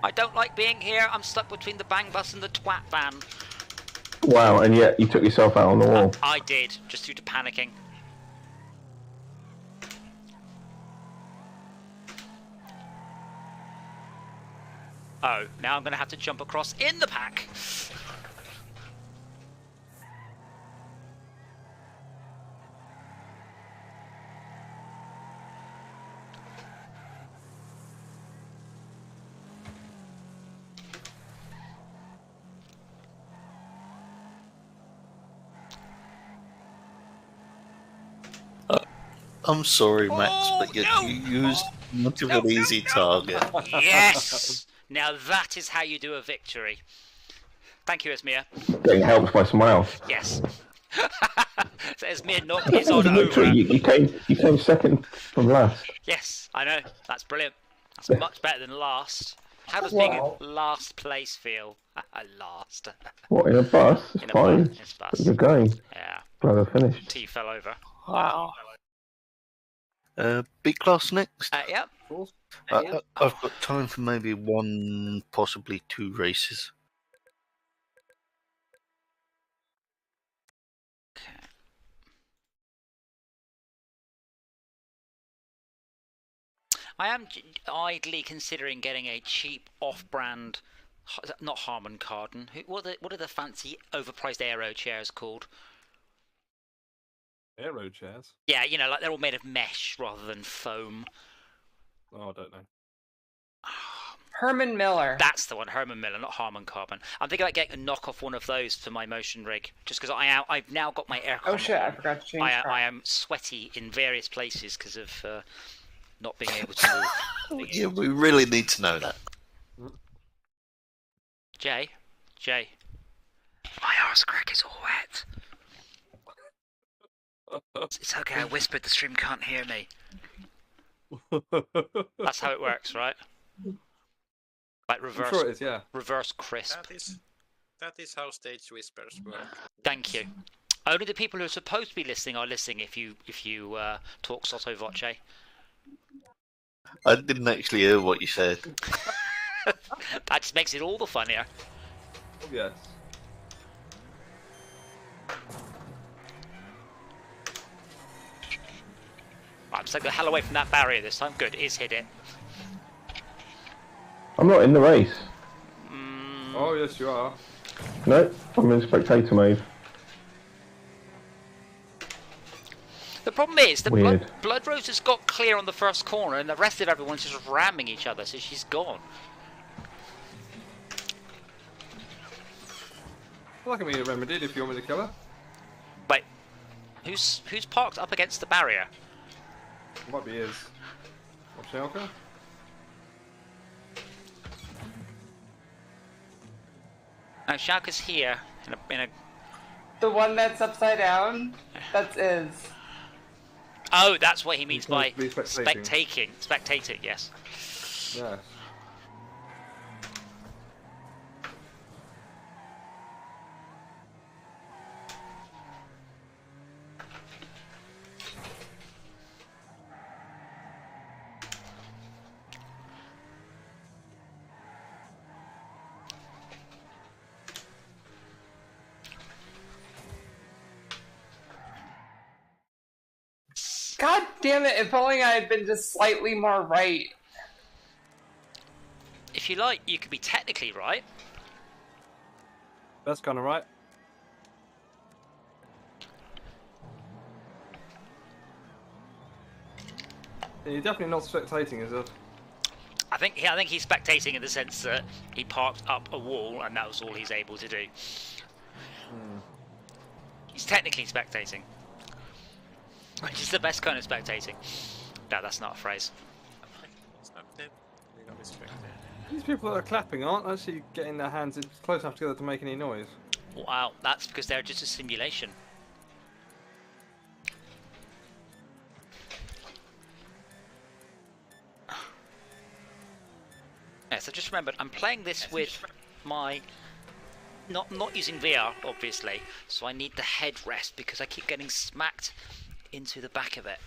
I don't like being here. I'm stuck between the bang bus and the twat van. Wow, and yet you took yourself out on the wall. I did, just due to panicking. Oh, now I'm going to have to jump across in the pack. I'm sorry, Max, but you used much of an easy target. Yes! Now that is how you do a victory. Thank you, Esmir. Getting helped by someone else. Yes. So Esmir knocked his on over. Victory. You came second from last. Yes, I know. That's brilliant. That's much better than last. How does being in last place feel? Last. What, in a bus? It's In a fine. bus. It's bus. Pretty good going. Yeah. Glad I finished. T fell over. Wow. B class next. Yep. I've got time for maybe 1, possibly 2 races. I am idly considering getting a cheap off-brand, not Harman Kardon. What are the fancy overpriced aero chairs called? Aero chairs? Yeah, you know, like they're all made of mesh rather than foam. Oh, I don't know. Herman Miller. That's the one, Herman Miller, not Harman Kardon. I'm thinking about getting a knock-off one of those for my motion rig, just because I've now got my aircon. Oh shit! on. I forgot to change. I am sweaty in various places because of not being able to move. Yeah, we really need to know that. Jay, my arse crack is all wet. It's okay. I whispered. The stream can't hear me. That's how it works, right? Like reverse. I'm sure it is, yeah. Reverse crisp. That is how stage whispers work. Thank you. Only the people who are supposed to be listening are listening. If you talk sotto voce. I didn't actually hear what you said. That just makes it all the funnier. Oh, yes. Right, I'm just taking the hell away from that barrier this time. Good, it's hit it. I'm not in the race. Oh, yes, you are. No, I'm in spectator mode. The problem is that Weird. Blood Rose has got clear on the first corner and the rest of everyone's just ramming each other, so she's gone. Well, that can be remedied if you want me to kill her. Wait, who's parked up against the barrier? Might be his. What's Shelka? No, Schalke's here in a. The one that's upside down. That's is. Oh, that's what he means He's by supposed to be spectating. Spectating, yes. Yes. God damn it! If only I had been just slightly more right. If you like, you could be technically right. That's kind of right. Yeah, you're definitely not spectating, is it? I think he's spectating in the sense that he parked up a wall and that was all he's able to do. He's technically spectating. Which is the best kind of spectating. No, that's not a phrase. These people that are clapping aren't actually getting their hands close enough together to make any noise. Wow, that's because they're just a simulation. Yeah, so just remember, I'm playing this with my... Not using VR, obviously, so I need the headrest because I keep getting smacked into the back of it.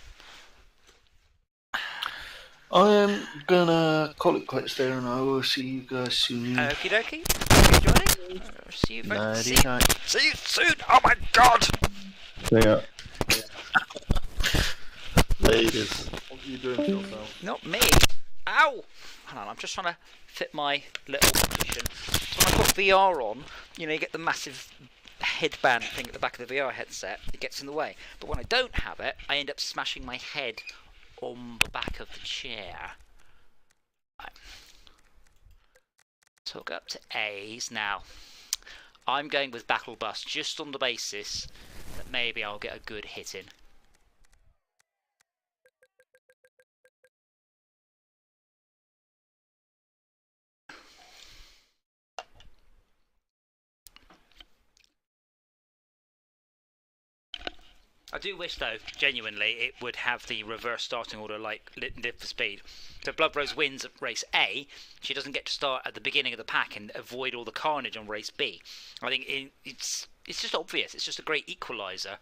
I am gonna call it quits there, and I will see you guys soon. Okie dokie. Thank you for joining. See you very Nighty soon. night. See you soon. Oh my god. Yeah. Ladies. What are you doing to yourself? Not me. Ow. Hold on, I'm just trying to fit my little position. So when I've got VR on, you know, you get the massive headband thing at the back of the VR headset. It gets in the way. But when I don't have it, I end up smashing my head on the back of the chair. Right. So we'll go up to A's now. I'm going with Battle Bus just on the basis that maybe I'll get a good hit in. I do wish, though, genuinely, it would have the reverse starting order like Need for Speed. So if Blood Rose wins at race A, she doesn't get to start at the beginning of the pack and avoid all the carnage on race B. I think it's just obvious. It's just a great equaliser.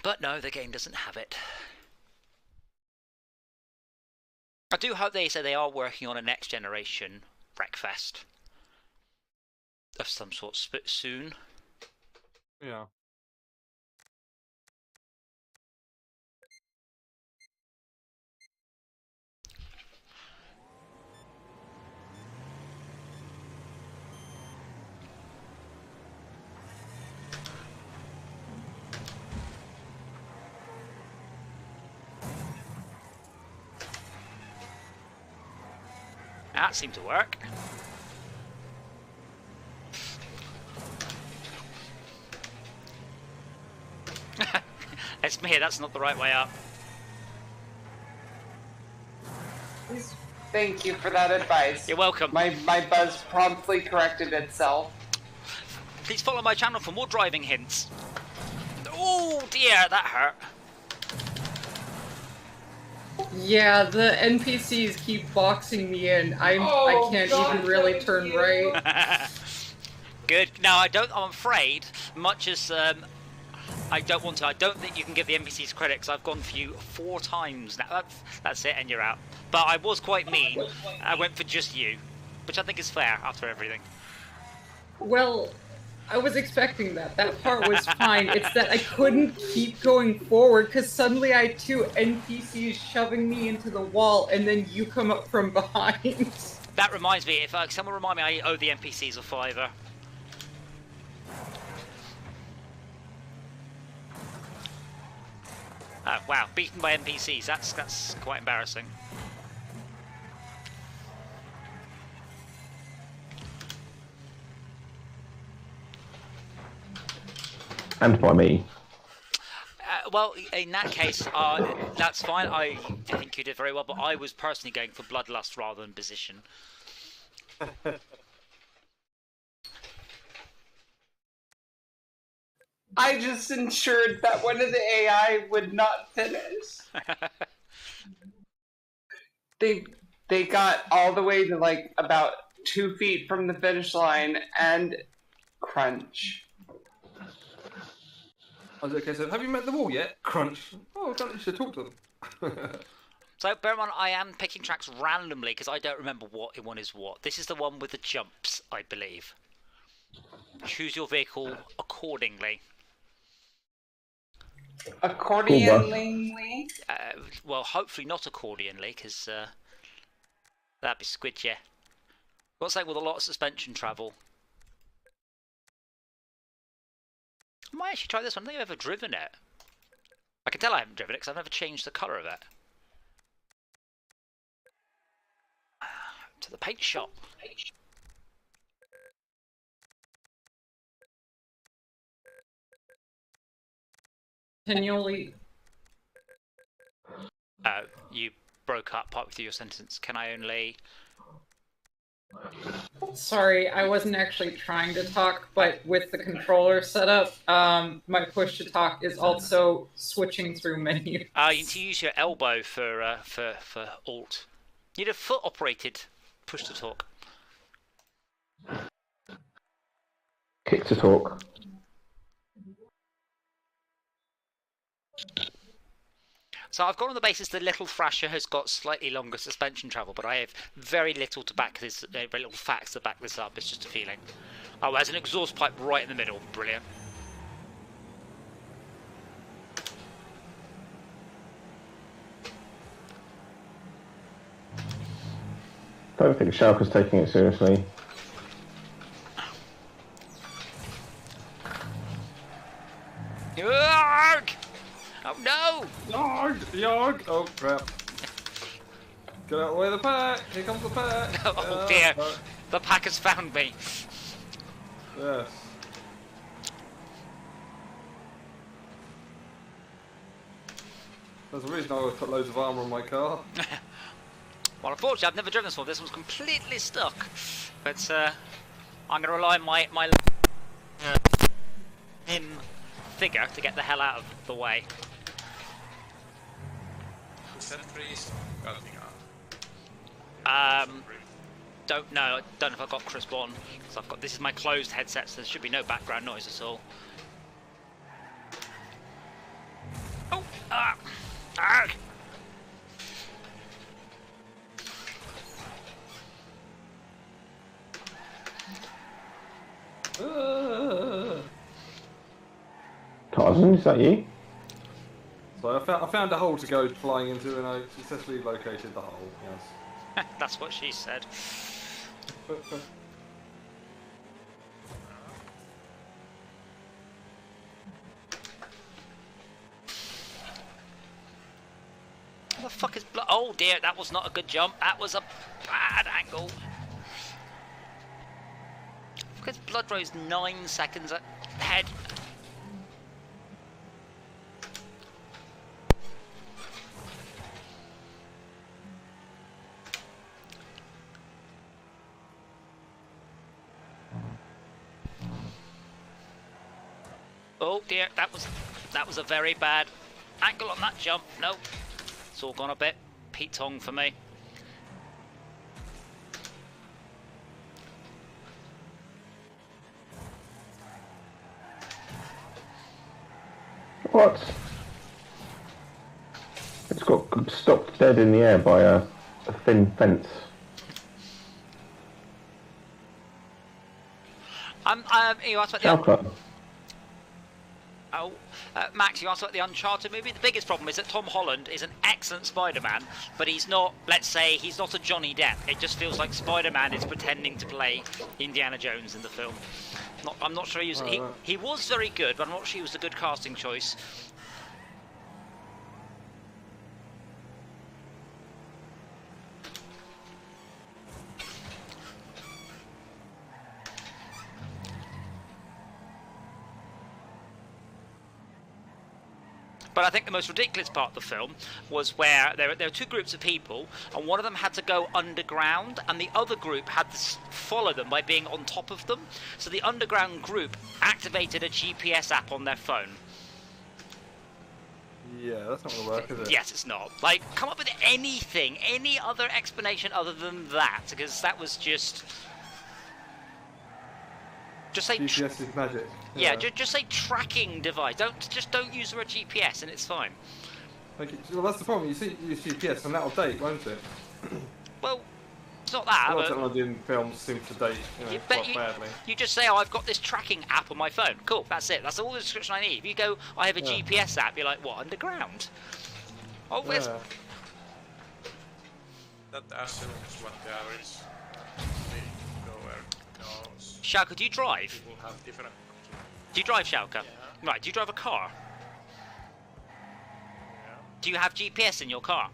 But no, the game doesn't have it. I do hope they say they are working on a next generation Wreckfest of some sort soon. Yeah. That seemed to work. It's me, that's not the right way up. Thank you for that advice. You're welcome. My buzz promptly corrected itself. Please follow my channel for more driving hints. Oh dear, that hurt. Yeah, the NPCs keep boxing me in. I can't even really turn right. Good. Now I'm afraid, much as I don't want to. I don't think you can give the NPCs credit because I've gone for you 4 times now. That's it, and you're out. But I was quite mean. I went for just you, which I think is fair after everything. Well, I was expecting that. That part was fine. It's that I couldn't keep going forward because suddenly I had 2 NPCs shoving me into the wall, and then you come up from behind. That reminds me. If someone remind me, I owe the NPCs a $5. Oh, wow, beaten by NPCs, that's quite embarrassing. And by me. Well, in that case, that's fine. I think you did very well, but I was personally going for bloodlust rather than position. I just ensured that one of the AI would not finish. They got all the way to like about 2 feet from the finish line and crunch. I was okay, so have you met them all yet? Crunch. Oh, I don't need to talk to them. So, bear in mind, I am picking tracks randomly because I don't remember what one is what. This is the one with the jumps, I believe. Choose your vehicle accordingly. Accordionly? Well, hopefully not accordionly, because that'd be squid, yeah. What's that with a lot of suspension travel? I might actually try this one. I don't think I've ever driven it. I can tell I haven't driven it because I've never changed the colour of it. To the paint shop. Continually. You broke up part through your sentence. Can I only... Sorry, I wasn't actually trying to talk, but with the controller setup, my push to talk is also switching through menus. You need to use your elbow for alt. You need a foot-operated push to talk. Kick to talk. So I've gone on the basis the Little Thrasher has got slightly longer suspension travel, but I have very little to back this, very little facts to back this up. It's just a feeling. Oh, there's an exhaust pipe right in the middle. Brilliant. I don't think Schalke's taking it seriously. Yarg! Oh no! Yarg! Yarg! Oh crap. Get out of the way of the pack! Here comes the pack! Oh dear! The pack has found me! Yes. There's a reason I always put loads of armour on my car. Well, unfortunately, I've never driven this one. This one's completely stuck. But I'm going to rely on my figure to get the hell out of the way. Sentries cutting Don't know. I don't know if I've got crisp on because I've got this is my closed headset, so there should be no background noise at all. Ah! Tarzan, is that you? So I found a hole to go flying into, and I successfully located the hole. Yes. That's what she said. What the fuck is blood? Oh dear, that was not a good jump. That was a bad angle. Because blood rose 9 seconds ahead. Oh dear, that was a very bad angle on that jump. No, it's all gone a bit Pete Tong for me. What? It's got stopped dead in the air by a thin fence. You asked about Schalke. Max, you asked about the Uncharted movie. The biggest problem is that Tom Holland is an excellent Spider-Man, but he's not, let's say, he's not a Johnny Depp. It just feels like Spider-Man is pretending to play Indiana Jones in the film. I'm not sure he was very good, but I'm not sure he was a good casting choice. But I think the most ridiculous part of the film was where there were two groups of people, and one of them had to go underground, and the other group had to follow them by being on top of them. So the underground group activated a GPS app on their phone. Yeah, that's not going to work, is it? Yes, it's not. Like, come up with anything, any other explanation other than that, because that was just... Just say GPS is magic. Yeah, just say tracking device. Don't use the word GPS and it's fine. Okay, well, that's the problem. You see, use GPS and that'll date, won't it? Well, it's not that. A lot But of technology in films seems to date, quite badly. You just say, "Oh, I've got this tracking app on my phone." Cool, that's it. That's all the description I need. If you go, "I have a GPS app," you're like, "What? Underground?" Oh, where's? That assumes what the average goer knows. Schalke, do you drive? People have different. Do you drive, Schalke? Yeah. Right. Do you drive a car? Yeah. Do you have GPS in your car?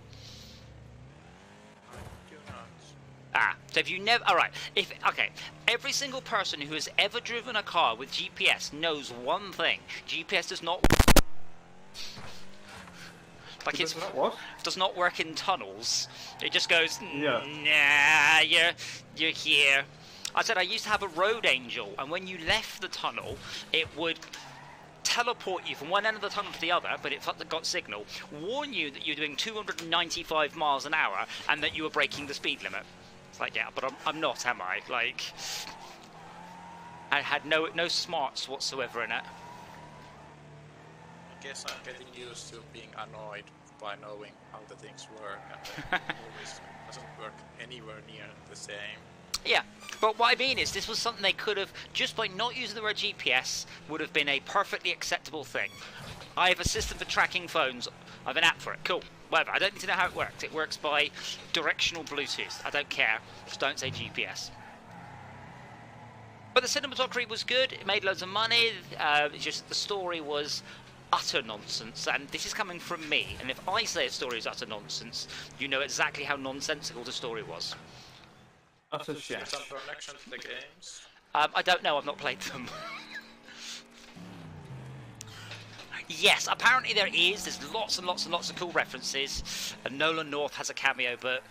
I do not. Ah, so if you never, all right. Okay, every single person who has ever driven a car with GPS knows one thing: GPS does not. Like it's what? Does not work in tunnels. It just goes. Yeah. Nah, you're here. I said I used to have a road angel, and when you left the tunnel, it would teleport you from one end of the tunnel to the other, but it got signal, warn you that you're doing 295 miles an hour and that you were breaking the speed limit. It's like, yeah, but I'm not, am I? Like, I had no smarts whatsoever in it. I guess I'm getting used to being annoyed by knowing how the things work, and it always doesn't work anywhere near the same. Yeah, but what I mean is this was something they could have, just by not using the word GPS, would have been a perfectly acceptable thing. I have a system for tracking phones. I have an app for it. Cool. Whatever. I don't need to know how it works. It works by directional Bluetooth. I don't care. Just don't say GPS. But the cinematography was good. It made loads of money. It's just the story was utter nonsense. And this is coming from me. And if I say a story is utter nonsense, you know exactly how nonsensical the story was. Utter Is there shit. some connection to the games? I don't know, I've not played them. Yes, apparently there is. There's lots and lots and lots of cool references. And Nolan North has a cameo, but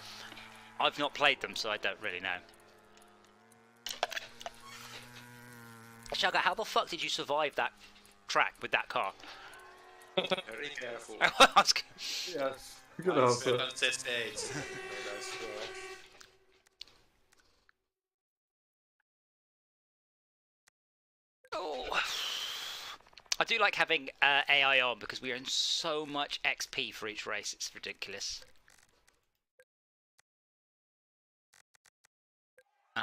I've not played them, so I don't really know. Shugga, how the fuck did you survive that track with that car? Very careful. Yes. Good I answer. spent on test 8. Oh. I do like having AI on because we earn so much XP for each race. It's ridiculous.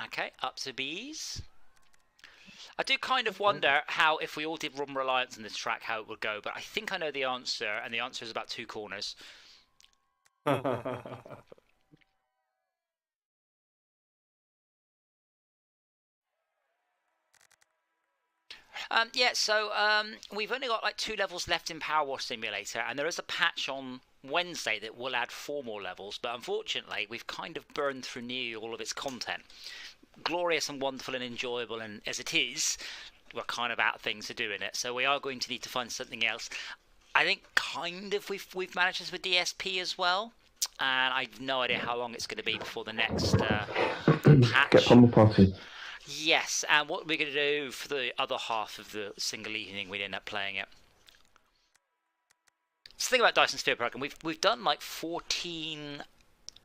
Okay, up to B's. I do kind of wonder how, if we all did run Reliance on this track, how it would go, but I think I know the answer, and the answer is about 2 corners. Yeah, so we've only got like 2 levels left in Power Wash Simulator, and there is a patch on Wednesday that will add 4 more levels, but unfortunately we've kind of burned through nearly all of its content. Glorious and wonderful and enjoyable and as it is, we're kind of out of things to do in it, so we are going to need to find something else. I think kind of we've managed this with DSP as well, and I've no idea how long it's going to be before the next patch. Get Pummel Party. Yes, and what we're going to do for the other half of the single evening, we'd end up playing it. So the thing about Dyson Sphere Program, we've done like 14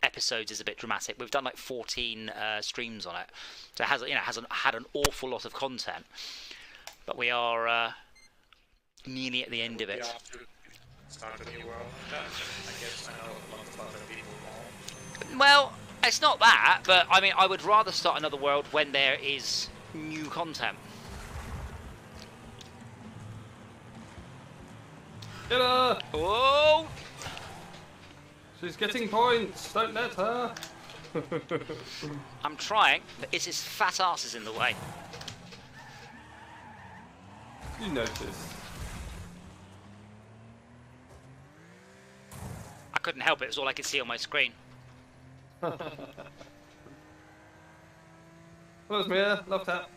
episodes is a bit dramatic. We've done like 14 streams on it, so it has had an awful lot of content. But we are nearly at the end of it. Start a new world. I guess I know a lot of other people more. Well, it's not that, but I mean, I would rather start another world when there is new content. Get her! Oh! She's getting points. Don't let her. I'm trying, but it's his fat ass is in the way. You notice. I couldn't help it. It was all I could see on my screen. Hello, Mia. Love tap.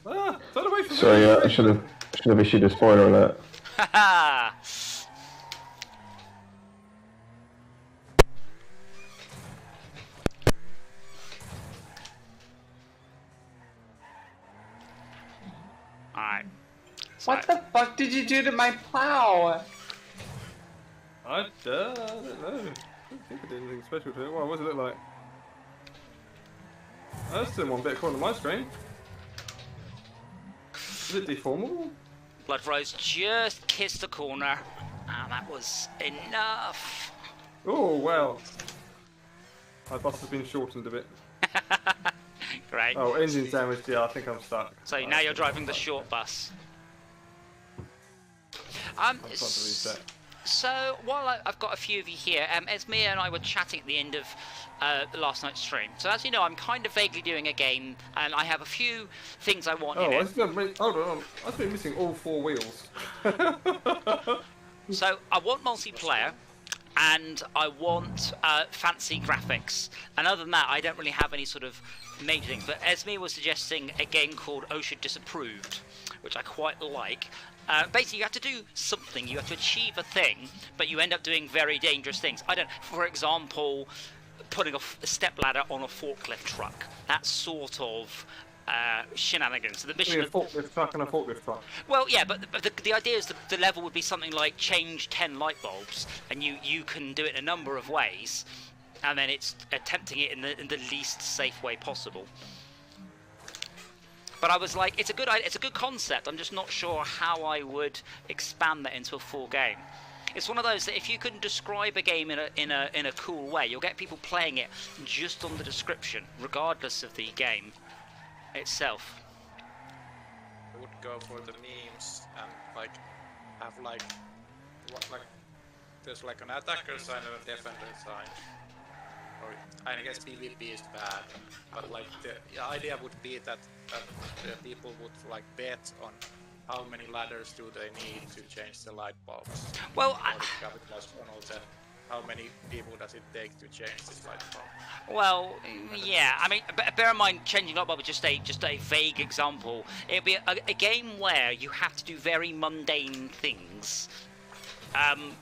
Ah, turn away from me. Sorry, I should have issued a spoiler alert. Haha! Alright. What the fuck did you do to my plow? I don't know. I don't think I did anything special to it. What does it look like? Oh, that's still one bit according to my screen. Is it deformable? Blood Rose just kissed the corner, and that was enough. Oh, well. My bus has been shortened a bit. Great. Oh, engine damage. Yeah, I think I'm stuck. So now you're driving the short bus. I'm trying to reset. So while I've got a few of you here, Esme and I were chatting at the end of last night's stream. So as you know, I'm kind of vaguely doing a game, and I have a few things I want in it. Hold on. I've been missing all 4 wheels. So I want multiplayer, and I want fancy graphics. And other than that, I don't really have any sort of major things. But Esme was suggesting a game called OSHA Disapproved, which I quite like. Basically, you have to do something, you have to achieve a thing, but you end up doing very dangerous things. For example, putting a stepladder on a forklift truck. That sort of shenanigans. So the mission. A forklift truck and a forklift truck. Well, yeah, but the idea is the level would be something like change 10 light bulbs, and you can do it in a number of ways, and then it's attempting it in the least safe way possible. But I was like, it's a good concept. I'm just not sure how I would expand that into a full game. It's one of those that if you can describe a game in a cool way, you'll get people playing it just on the description, regardless of the game itself. I would go for the memes and like have like there's like an attacker sign and a defender sign. Or I guess PvP is bad, but like the idea would be that people would like bet on how many ladders do they need to change the light bulbs. Well, or capitalize on all the how many people does it take to change this light bulb. Well, yeah. I mean, bear in mind, changing light bulb is just a vague example. It'd be a game where you have to do very mundane things,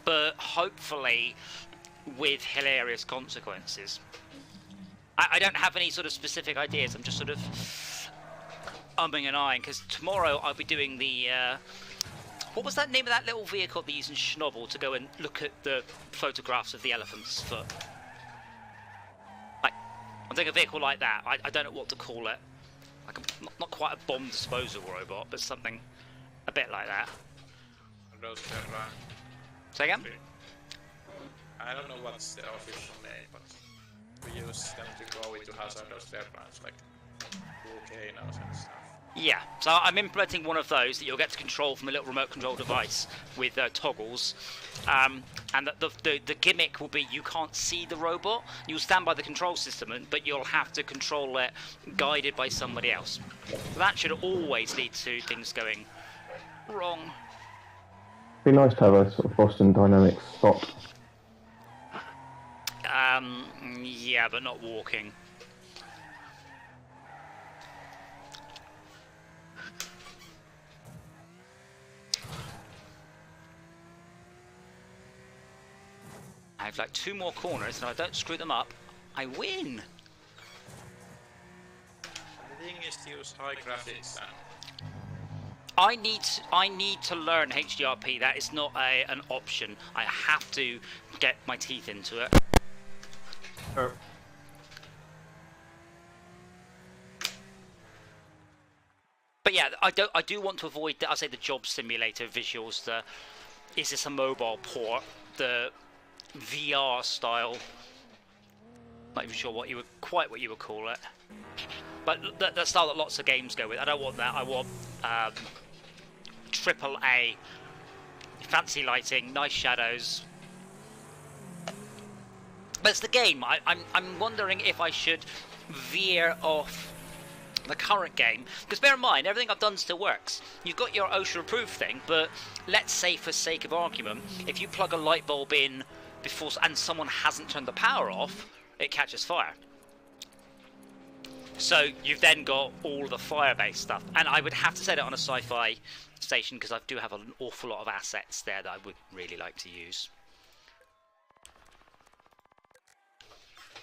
but hopefully with hilarious consequences. I don't have any sort of specific ideas. I'm just sort of umming and ahhing, because tomorrow I'll be doing the what was that name of that little vehicle they use in Schnobble to go and look at the photographs of the elephant's foot? Like, I'm doing a vehicle like that. I don't know what to call it. Like not quite a bomb disposal robot, but something a bit like that. those Terra. Say again? I don't know what's the official name, but we use them to go into hazardous terrains like volcanoes and stuff. Yeah, so I'm implementing one of those that you'll get to control from a little remote control device with toggles. And the gimmick will be you can't see the robot. You'll stand by the control system, but you'll have to control it guided by somebody else. So that should always lead to things going wrong. It'd be nice to have a sort of Boston Dynamics stop. Yeah, but not walking. I have like 2 more corners, and if I don't screw them up, I win. The thing is to use high graphics and I need to learn HDRP. That is not an option. I have to get my teeth into it. But yeah, I do want to avoid I say the job simulator visuals. Is this a mobile port? The VR style. Not even sure what you would call it. But the style that lots of games go with. I don't want that. I want AAA, fancy lighting, nice shadows. But it's the game. I'm wondering if I should veer off the current game, because bear in mind everything I've done still works. You've got your OSHA approved thing, but let's say for sake of argument, if you plug a light bulb in before and someone hasn't turned the power off, it catches fire. So you've then got all the fire-based stuff, and I would have to set it on a sci-fi station because I do have an awful lot of assets there that I would really like to use.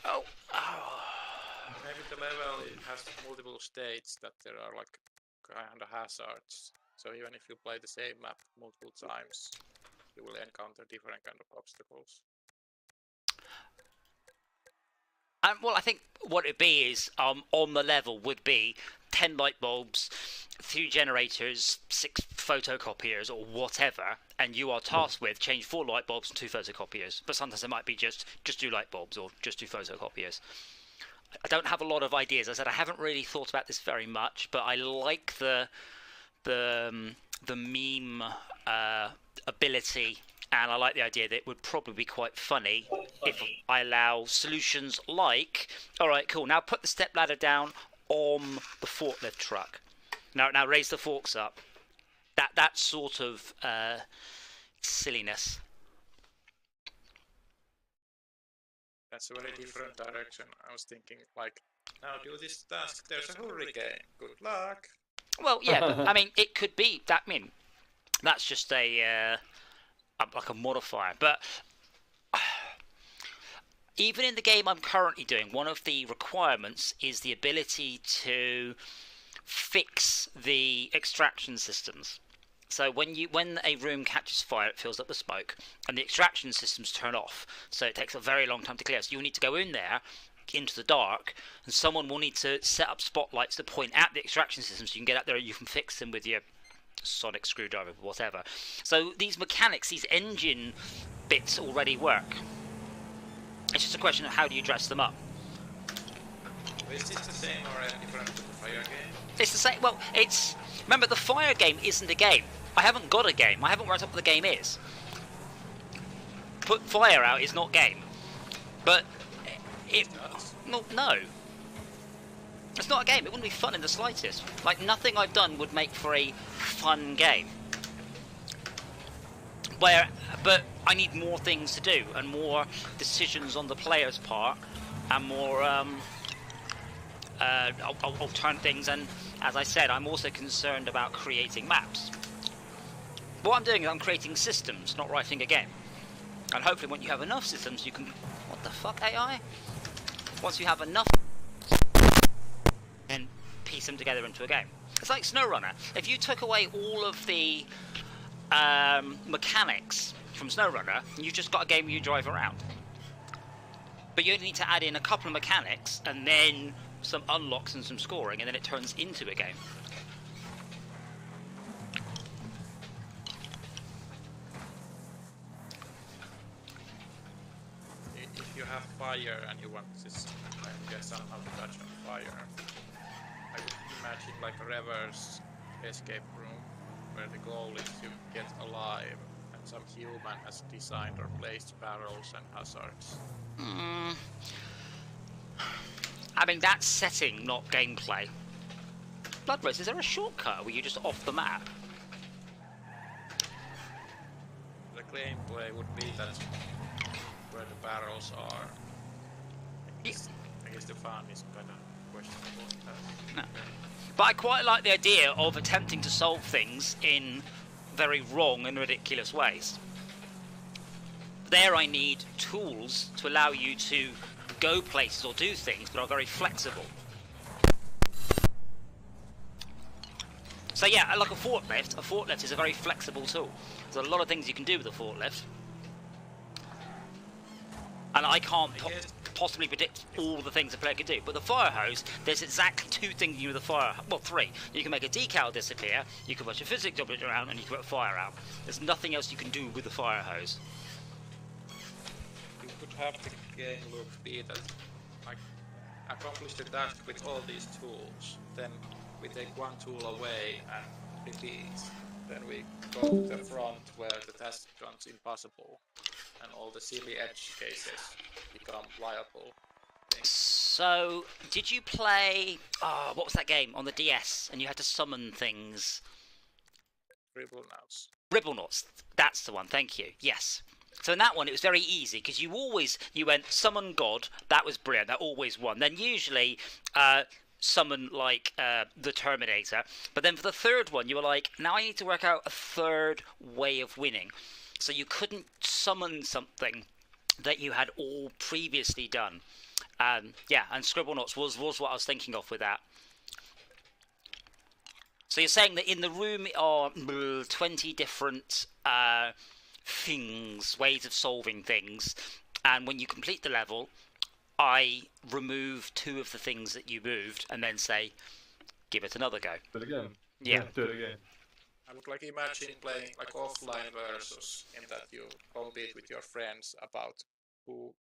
Oh. maybe the level it has multiple states that there are like kind of hazards. So even if you play the same map multiple times, you will encounter different kind of obstacles. Well, I think what it'd be is on the level would be 10 light bulbs, 3 generators, 6 photocopiers or whatever, and you are tasked with change 4 light bulbs and 2 photocopiers. But sometimes it might be just do light bulbs or just do photocopiers. I don't have a lot of ideas. I said I haven't really thought about this very much, but I like the meme ability. And I like the idea that it would probably be quite funny if I allow solutions like, all right, cool, now put the stepladder down on the forklift truck. Now raise the forks up. That sort of silliness. That's a very different direction. I was thinking, like, now do this task, there's a hurricane, good luck. Well, yeah, but, I mean, it could be, that's just like a modifier, but even in the game I'm currently doing, one of the requirements is the ability to fix the extraction systems. So when a room catches fire, it fills up with smoke, and the extraction systems turn off. So it takes a very long time to clear. So you'll need to go in there into the dark, and someone will need to set up spotlights to point at the extraction systems. So you can get out there and you can fix them with your sonic screwdriver, whatever. So these mechanics, these engine bits already work. It's just a question of how do you dress them up. Is this the same or a different fire game? It's the same. Well, remember, the fire game isn't a game. I haven't got a game. I haven't worked out what the game is. Put fire out is not game. But no. It's not a game. It wouldn't be fun in the slightest. Like, nothing I've done would make for a fun game. But I need more things to do, and more decisions on the player's part, and more I'll turn things. And as I said, I'm also concerned about creating maps. What I'm doing is I'm creating systems, not writing a game. And hopefully when you have enough systems, you can... What the fuck, AI? Once you have enough... and piece them together into a game. It's like SnowRunner. If you took away all of the mechanics from SnowRunner, you've just got a game where you drive around. But you only need to add in a couple of mechanics and then some unlocks and some scoring, and then it turns into a game. have fire and you want this and get somehow to touch on fire, I would imagine like a reverse escape room where the goal is to get alive and some human has designed or placed barrels and hazards. I mean, that's setting, not gameplay. Bloodrose, is there a shortcut or were you just off the map? The gameplay would be that where the barrels are. I guess the fun is kind of questionable. No. But I quite like the idea of attempting to solve things in very wrong and ridiculous ways. There I need tools to allow you to go places or do things that are very flexible. So yeah, like a forklift is a very flexible tool. There's a lot of things you can do with a forklift. And I can't possibly predict all the things a player can do. But the fire hose, there's exactly two things you do with the fire. Well, three. You can make a decal disappear, you can push a physics object around, and you can put fire out. There's nothing else you can do with the fire hose. You could have the game loop be that like accomplish the task with all these tools, then we take one tool away and repeat. Then we go to the front where the task becomes impossible and all the silly edge cases become viable. So, did you play, what was that game on the DS and you had to summon things? Ribbleknauts. Ribbleknauts, that's the one, thank you, yes. So in that one it was very easy because you went summon God, that was brilliant, that always won. Then usually summon like the Terminator, but then for the third one you were like, now I need to work out a third way of winning. So you couldn't summon something that you had all previously done. Yeah, and Scribblenauts was what I was thinking of with that. So you're saying that in the room are 20 different things, ways of solving things, and when you complete the level, I remove 2 of the things that you moved and then say, give it another go. Do it again. Yeah. Do it again. I would like imagine playing like offline versus in that you compete with your friends about who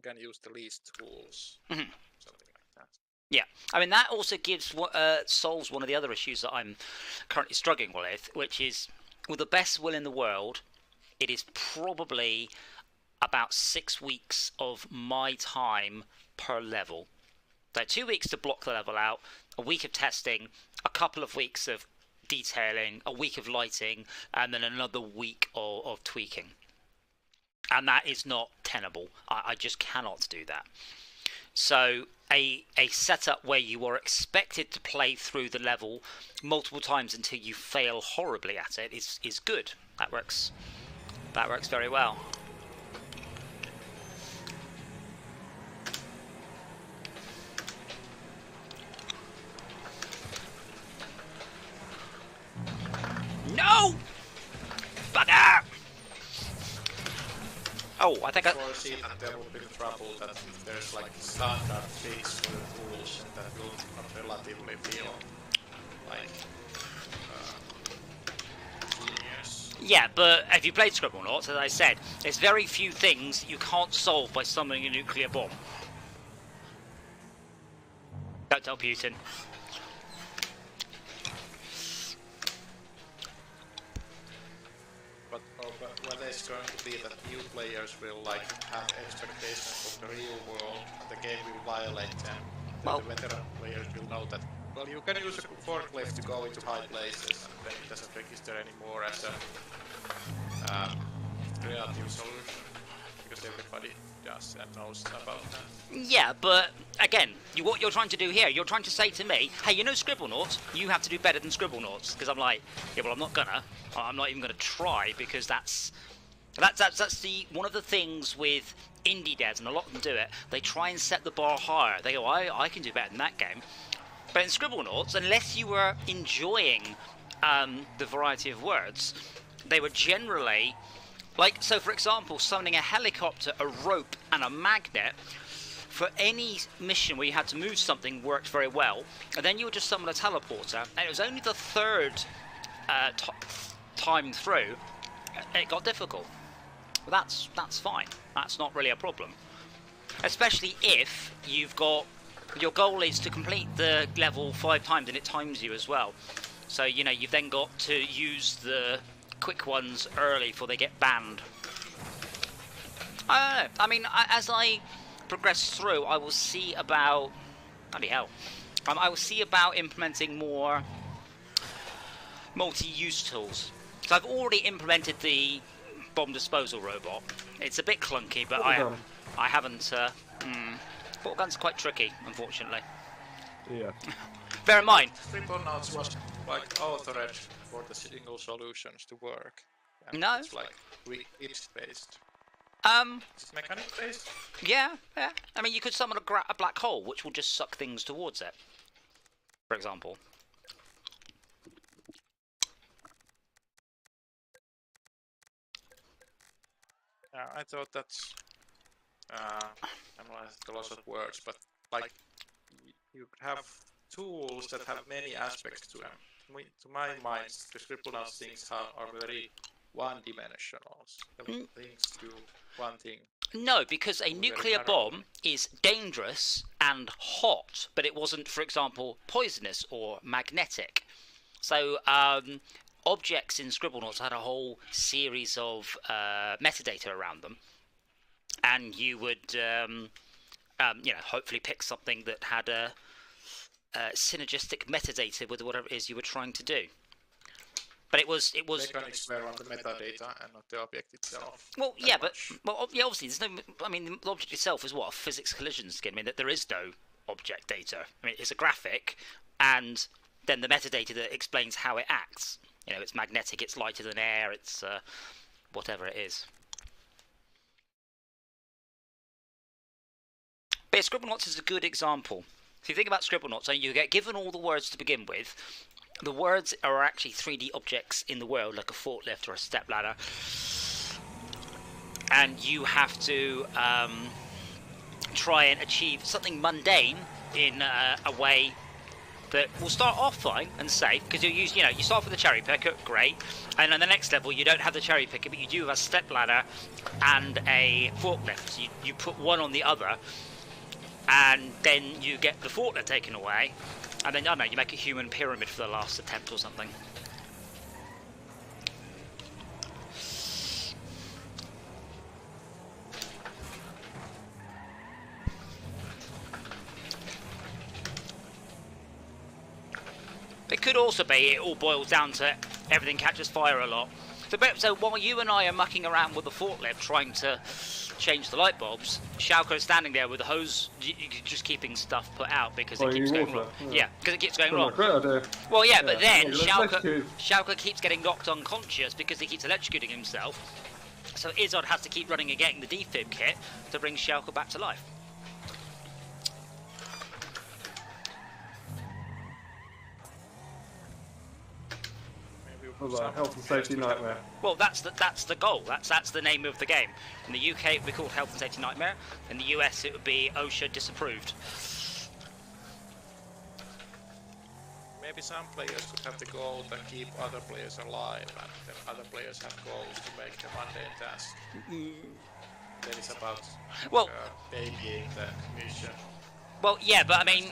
can use the least tools, something like that. Yeah, I mean that also solves one of the other issues that I'm currently struggling with, which is with the best will in the world, it is probably about 6 weeks of my time per level. So 2 weeks to block the level out, a week of testing, a couple of weeks of detailing, a week of lighting, and then another week of tweaking. And that is not tenable. I just cannot do that. So a setup where you are expected to play through the level multiple times until you fail horribly at it is good. That works very well. No! Bugger! Oh, I think I foresee that there will be trouble that if there's like standard fix for the tools that will not relatively feel like genius. Yeah, but if you played Scribblenauts, as I said, there's very few things you can't solve by summoning a nuclear bomb. Don't tell Putin. But whether it's going to be that new players will like have expectations of the real world and the game will violate them, well, the veteran players will know that, well, you can use a forklift to go into high places and then it doesn't register anymore as a creative solution because everybody does and knows about that. Yeah, but again, what you're trying to do here, you're trying to say to me, hey, you know Scribblenauts, you have to do better than Scribblenauts. Because I'm like, yeah, well, I'm not even gonna try, because that's one of the things with indie devs, and a lot of them do it. They try and set the bar higher. They go, I can do better than that game. But in Scribblenauts, unless you were enjoying the variety of words, they were generally like, so for example, summoning a helicopter, a rope, and a magnet for any mission where you had to move something worked very well. And then you would just summon a teleporter, and it was only the third time through it got difficult. But that's fine. That's not really a problem. Especially if you've got your goal is to complete the level 5 times and it times you as well. So you've then got to use the quick ones early before they get banned. I don't know. I mean, as I progress through, I will see about... Bloody hell. I will see about implementing more multi-use tools. So I've already implemented the bomb disposal robot. It's a bit clunky, but I haven't... Bottle guns are quite tricky, unfortunately. Yeah. Bear in mind... Scribblenauts was like authored for the single solutions to work. And No. It's like it's-based. Is it mechanic-based? Yeah. I mean, you could summon a black hole, which will just suck things towards it, for example. Yeah, I thought that's... I'm lost a lot of words, but like you have tools that have many aspects to them. To my mind, the Scribblenauts things are very one-dimensional. Things do one thing. No, because a nuclear bomb is dangerous and hot, but it wasn't, for example, poisonous or magnetic. So objects in Scribblenauts had a whole series of metadata around them, and you would, hopefully pick something that had a synergistic metadata with whatever it is you were trying to do. But it was. Mechanics were on the metadata and not the object itself. Well, yeah, obviously, there's no. I mean, the object itself is what, a physics collision skin. I mean, that there is no object data. I mean, it's a graphic, and then the metadata that explains how it acts. It's magnetic, it's lighter than air, it's whatever it is. But Scribblenauts is a good example. If you think about Scribblenauts, you get given all the words to begin with. The words are actually 3D objects in the world, like a forklift or a stepladder. And you have to try and achieve something mundane in a way that will start off fine and safe, because you start with a cherry picker, great, and on the next level you don't have the cherry picker, but you do have a stepladder and a forklift. So you put one on the other, and then you get the forklift taken away, and then, I don't know, you make a human pyramid for the last attempt or something. It could also be it all boils down to everything catches fire a lot. So while you and I are mucking around with the forklift trying to change the light bulbs, Schalke is standing there with the hose, just keeping stuff put out because it keeps going wrong. Yeah, because it keeps going wrong. Well, yeah, but then Schalke keeps getting knocked unconscious because he keeps electrocuting himself. So Izzard has to keep running and getting the defib kit to bring Schalke back to life. Health and safety nightmare. Well, that's the goal. That's the name of the game. In the UK, it would be called Health and Safety Nightmare. In the US, it would be OSHA disapproved. Maybe some players could have the goal to keep other players alive, and then other players have goals to make the mundane task. Then it's about babying the mission. Well, yeah, but I mean,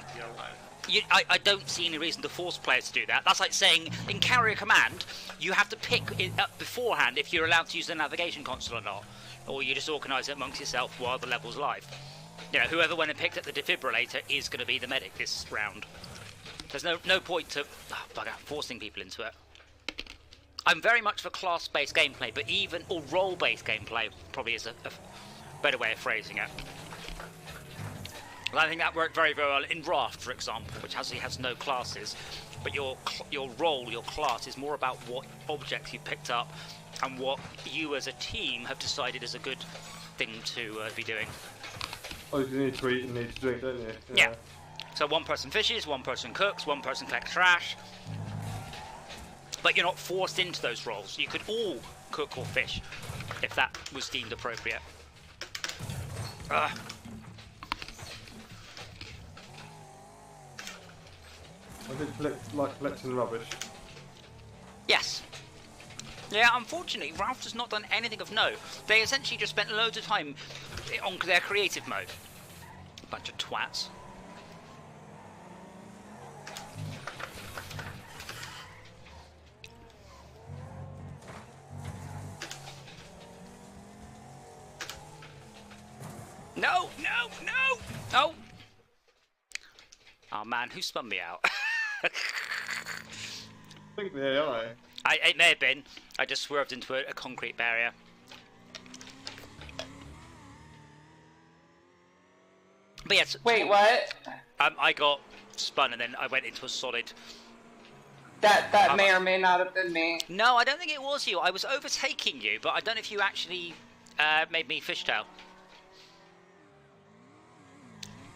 I don't see any reason to force players to do that. That's like saying in Carrier Command, you have to pick it up beforehand if you're allowed to use the navigation console or not, or you just organise it amongst yourself while the level's live. Whoever went and picked up the defibrillator is going to be the medic this round. There's no point to forcing people into it. I'm very much for class-based gameplay, but or role-based gameplay probably is a better way of phrasing it. I think that worked very, very well in Raft, for example, which has no classes, but your role, your class, is more about what objects you picked up and what you as a team have decided is a good thing to be doing. Oh, you need to eat and need to drink, don't you? Yeah. So one person fishes, one person cooks, one person collects trash. But you're not forced into those roles. You could all cook or fish if that was deemed appropriate. I did like collecting rubbish. Yes. Yeah, unfortunately, Ralph has not done anything of note. They essentially just spent loads of time on their creative mode. Bunch of twats. No, no, no, no! Oh man, who spun me out? I think the AI. It may have been. I just swerved into a concrete barrier. But yes. Wait, what? I got spun and then I went into a solid. That may or may not have been me. No, I don't think it was you. I was overtaking you, but I don't know if you actually made me fishtail.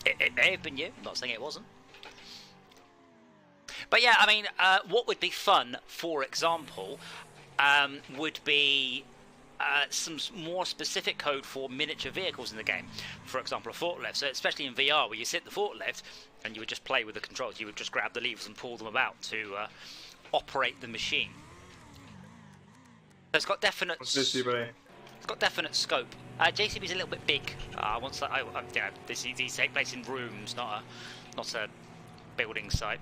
It may have been you. I'm not saying it wasn't. But yeah, I mean, what would be fun, for example, would be some more specific code for miniature vehicles in the game. For example, a forklift. So especially in VR, where you sit the forklift and you would just play with the controls. You would just grab the levers and pull them about to operate the machine. So it's got definite. What's this, eBay? It's got definite scope. JCB's a little bit big. Once that, you know, these take place in rooms, not a building site.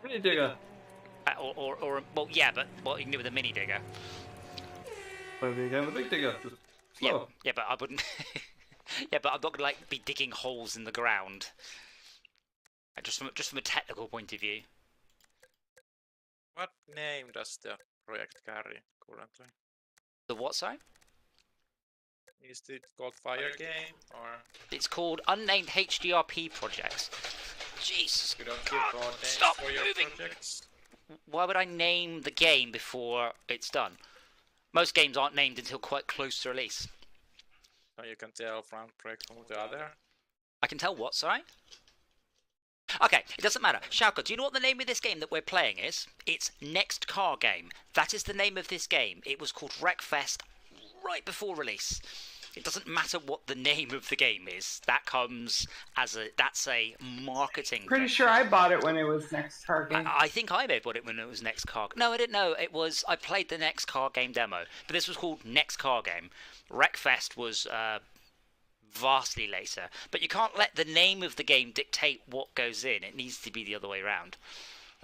Mini digger. Or well, yeah, but what you can do with a mini digger. Play the game with a big digger. Just slower. Yeah, but I wouldn't. Yeah, but I'm not gonna like be digging holes in the ground. Just from a technical point of view. What name does the project carry currently? The what, sorry? Is it called Fire Game or? It's called Unnamed HDRP Projects. Jesus. You don't give names Stop for your moving. projects? Why would I name the game before it's done? Most games aren't named until quite close to release. So you can tell one project from the other? I can tell what, sorry? Okay, it doesn't matter. Shauka, do you know what the name of this game that we're playing is? It's Next Car Game. That is the name of this game. It was called Wreckfest right before release. It doesn't matter what the name of the game is. That comes as that's a marketing Pretty thing. sure I bought it when it was Next Car Game. I think I may have bought it when it was Next Car. No, I didn't know. It was. I played the Next Car Game demo, but this was called Next Car Game. Wreckfest was vastly later, but you can't let the name of the game dictate what goes in. It needs to be the other way around.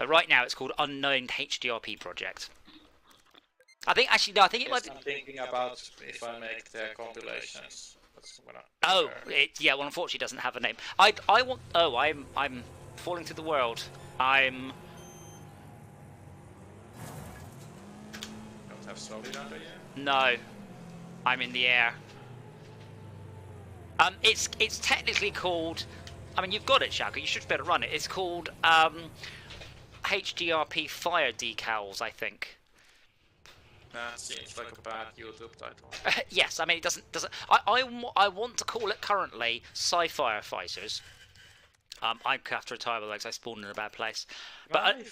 Right now, it's called Unknown HDRP Project. I think actually no. I think it might. I'm thinking about if I make the compilations. That's what Yeah. Well, unfortunately, it doesn't have a name. I want. Oh, I'm falling through the world. I'm. Don't have solid under you. No, I'm in the air. It's technically called. I mean, you've got it, Shaka. You should be able to run it. It's called HDRP Fire Decals, I think. That seems like a bad YouTube title. Yes, I mean it doesn't. I want to call it currently Sci-Fi Fighters. I have to retire because I spawned in a bad place. But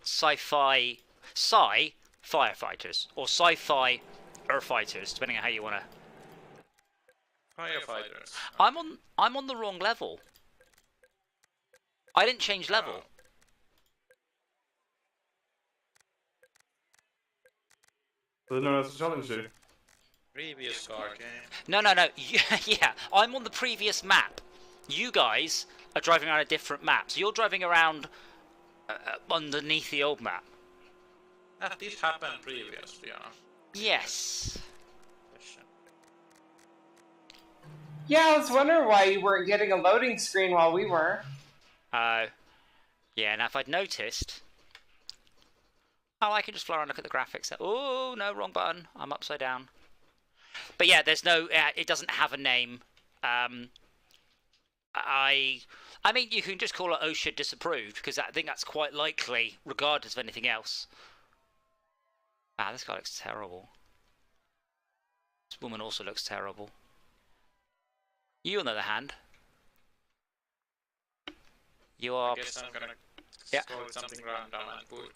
Sci-Fi Firefighters or Sci-Fi Fighters, depending on how you want to. Firefighters. I'm on the wrong level. I didn't change level. Oh. So no, that's a challenge you. Previous car game. No. Yeah, I'm on the previous map. You guys are driving around a different map. So you're driving around underneath the old map. That did happen previously, Yes. Yeah, I was wondering why you weren't getting a loading screen while we were. Yeah, now if I'd noticed... Oh, I can just fly around and look at the graphics. Oh, no, wrong button. I'm upside down. But yeah, there's no... it doesn't have a name. I mean, you can just call it OSHA disapproved, because I think that's quite likely, regardless of anything else. Ah, this guy looks terrible. This woman also looks terrible. You, on the other hand... You are... I guess I'm gonna call it something random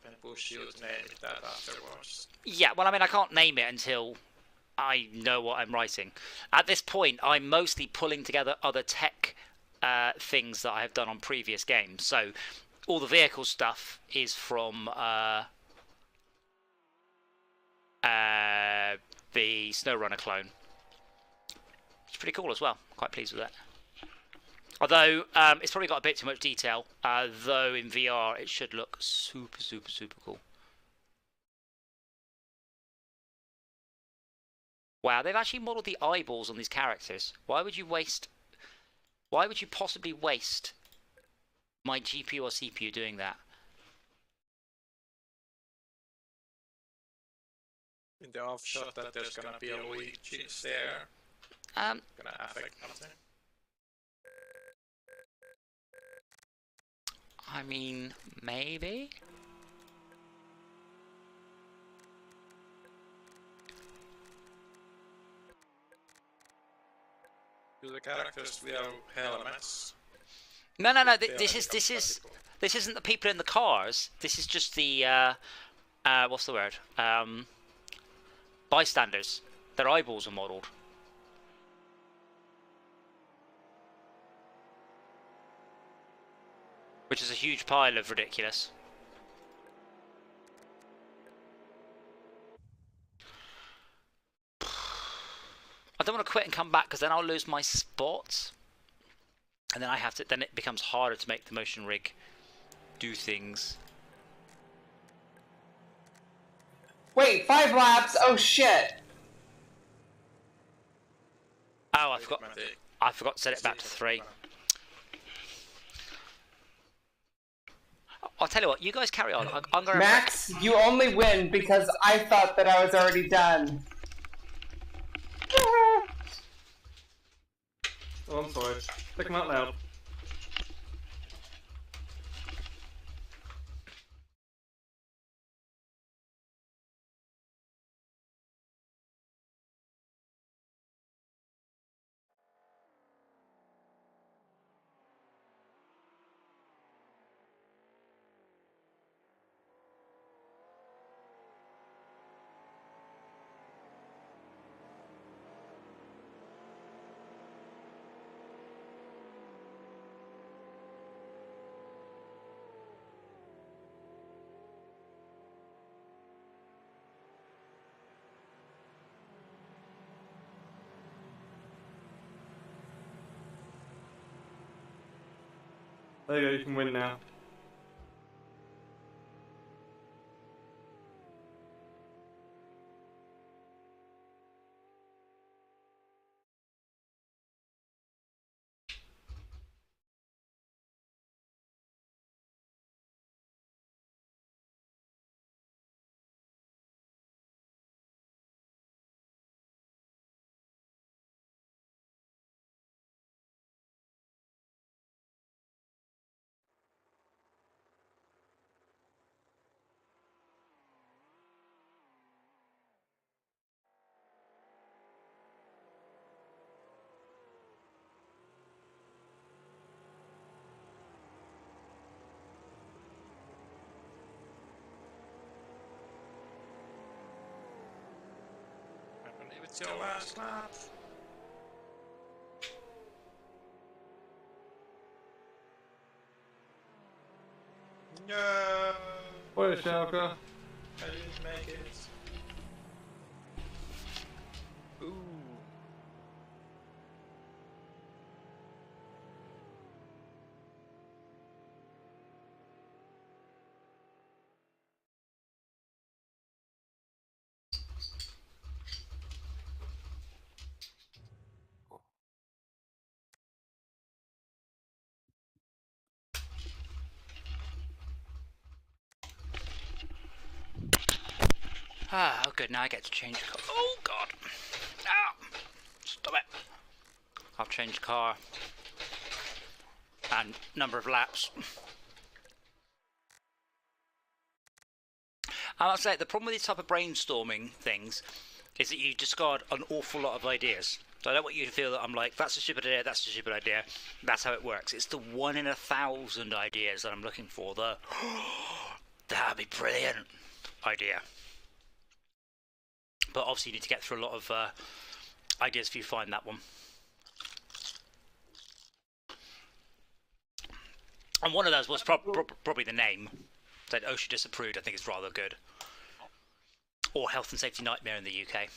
and push you to name it that afterwards. Yeah, well, I mean, I can't name it until I know what I'm writing. At this point, I'm mostly pulling together other tech things that I have done on previous games. So, all the vehicle stuff is from the SnowRunner clone. pretty cool as well. Quite pleased with that. Although it's probably got a bit too much detail. Though in VR it should look super, super, super cool. Wow, they've actually modelled the eyeballs on these characters. Why would you waste... Why would you possibly waste my GPU or CPU doing that? In the off shot that there's gonna be a Luigi there. Gonna affect nothing. I mean, maybe? Do the characters wear helmets? No. This isn't the people in the cars. This is just the what's the word? Bystanders. Their eyeballs are modelled. Which is a huge pile of ridiculous. I don't want to quit and come back because then I'll lose my spots. And then I have to. Then it becomes harder to make the motion rig do things. Wait, 5 laps? Oh shit! Oh, I forgot to set it back to 3. I'll tell you what. You guys carry on. I'm gonna. Max, you only win because I thought that I was already done. Oh, I'm sorry. Pick them out loud. There you go, you can win now. I believe it's your last lap. No! Where's Schalke? I didn't make it. Ooh. Ah, oh good, now I get to change car. Oh god! Ah! Stop it! I've changed car. And number of laps. I must say, the problem with these type of brainstorming things is that you discard an awful lot of ideas. So I don't want you to feel that I'm like, that's a stupid idea, that's a stupid idea. That's how it works. It's the 1 in 1,000 ideas that I'm looking for. The, that'd be brilliant idea. But obviously you need to get through a lot of ideas if you find that one. And one of those was probably the name. That OSHA disapproved, I think it's rather good. Or Health and Safety Nightmare in the UK.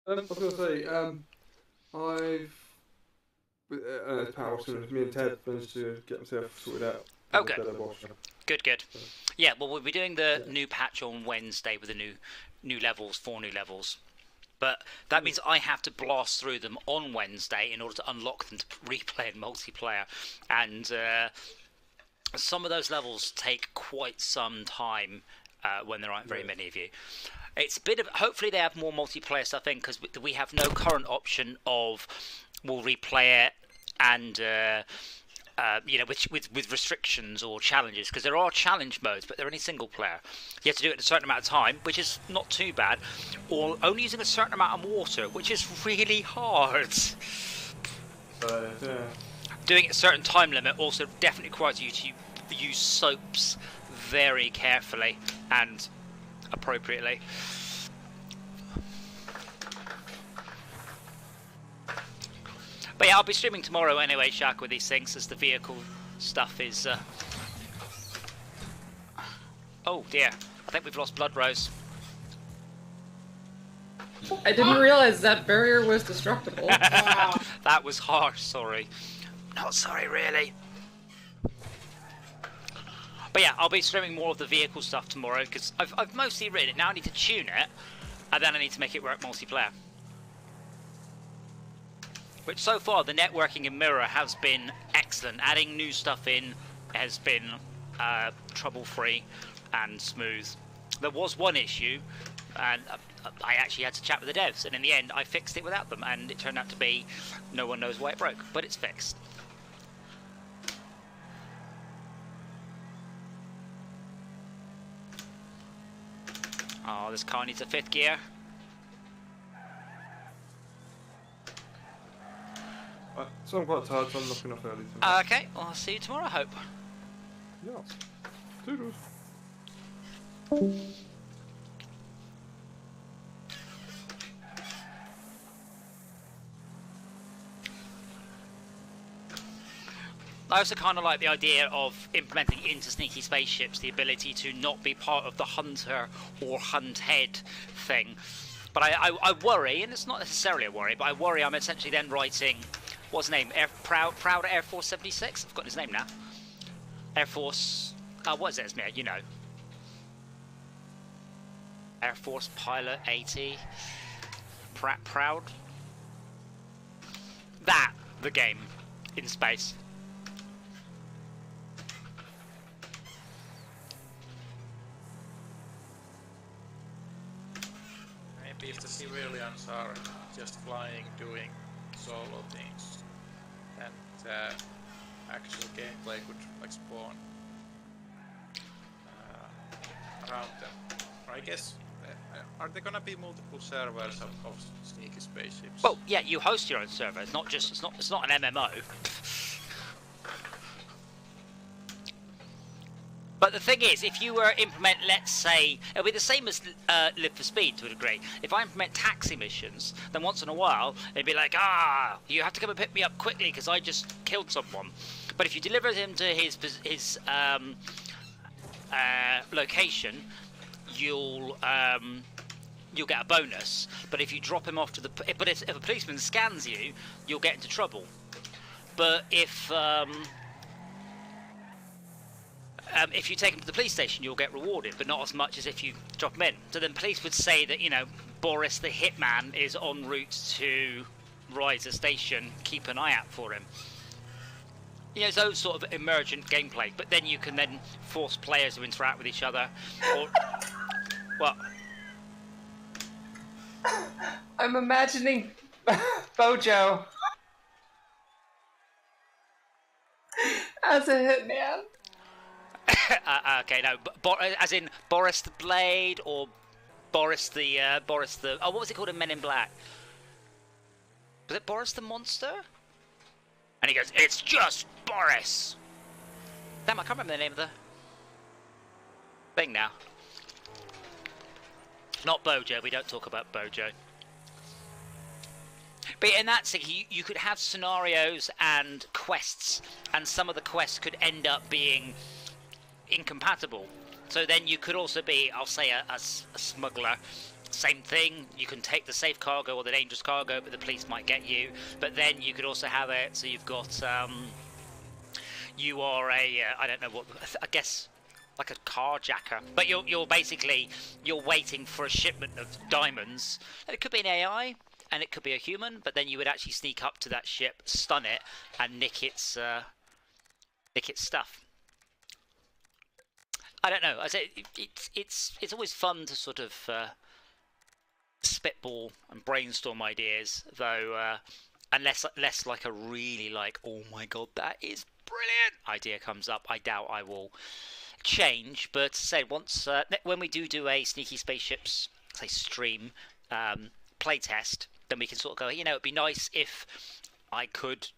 I was going to say, Power soon as me and Ted managed to get myself sorted out. Okay. Good. Yeah, well, we'll be doing the new patch on Wednesday with the new levels, 4 new levels. But that means I have to blast through them on Wednesday in order to unlock them to replay in multiplayer. And some of those levels take quite some time when there aren't very many of you. It's a bit of... Hopefully they have more multiplayer stuff in, because we have no current option of we'll replay it and... with restrictions or challenges, because there are challenge modes, but they're only single player. You have to do it in a certain amount of time, which is not too bad, or only using a certain amount of water, which is really hard. Doing it a certain time limit also definitely requires you to use soaps very carefully and appropriately. But yeah, I'll be streaming tomorrow anyway, Shaq, with these things, as the vehicle stuff is... Oh dear, I think we've lost Blood Rose. I didn't realize that barrier was destructible. That was harsh, sorry. Not sorry, really. But yeah, I'll be streaming more of the vehicle stuff tomorrow, because I've mostly written it. Now I need to tune it, and then I need to make it work multiplayer. Which so far, the networking in Mirror has been excellent. Adding new stuff in has been trouble-free and smooth. There was one issue, and I actually had to chat with the devs, and in the end, I fixed it without them, and it turned out to be no one knows why it broke, but it's fixed. Oh, this car needs a 5th gear. So I'm quite tired, so I'm knocking off early tonight. Okay, well, I'll see you tomorrow, I hope. Yes. Toodles. I also kind of like the idea of implementing into Sneaky Spaceships the ability to not be part of the hunter or hunted thing. But I worry, and it's not necessarily a worry, but I worry I'm essentially then writing... What's his name? Proud Air Force 76? I've forgotten his name now. Air Force... what is it, Esmir? You know. Air Force Pilot 80. Proud? That, the game, in space. Maybe if the civilians are just flying, doing solo things, and actual gameplay could like spawn around them. Or I guess, are there gonna be multiple servers of Sneaky Spaceships? Well, yeah, you host your own server. It's not just it's not an MMO. But the thing is, if you were to implement, let's say, it'll be the same as Live for Speed to a degree. If I implement taxi missions, then once in a while, it'd be like, you have to come and pick me up quickly because I just killed someone. But if you deliver him to his location, you'll get a bonus. But if you drop him off to the... But if a policeman scans you, you'll get into trouble. But if you take him to the police station, you'll get rewarded, but not as much as if you drop him in. So then police would say that, you know, Boris the hitman is en route to Ryza station, keep an eye out for him. You know, it's those sort of emergent gameplay, but then you can then force players to interact with each other, or... What? I'm imagining Bojo as a hitman. Okay, no, as in Boris the Blade, or Boris the oh, what was it called in Men in Black? Was it Boris the Monster? And he goes, "It's just Boris." Damn, I can't remember the name of the thing now. Not Bojo. We don't talk about Bojo. But in that sense, you could have scenarios and quests, and some of the quests could end up being incompatible. So then you could also be, I'll say, a smuggler, Same thing, you can take the safe cargo or the dangerous cargo, but the police might get you. But then you could also have it, so you've got, you are a, I don't know what, I guess, like a carjacker. But you're basically, you're waiting for a shipment of diamonds. It could be an AI, and it could be a human, but then you would actually sneak up to that ship, stun it, and nick its stuff. I don't know. I say it's always fun to sort of spitball and brainstorm ideas, though. Unless like a really like, oh my god, that is brilliant idea comes up, I doubt I will change. But say once when we do a sneaky spaceships say stream playtest, then we can sort of go, you know, it'd be nice if I could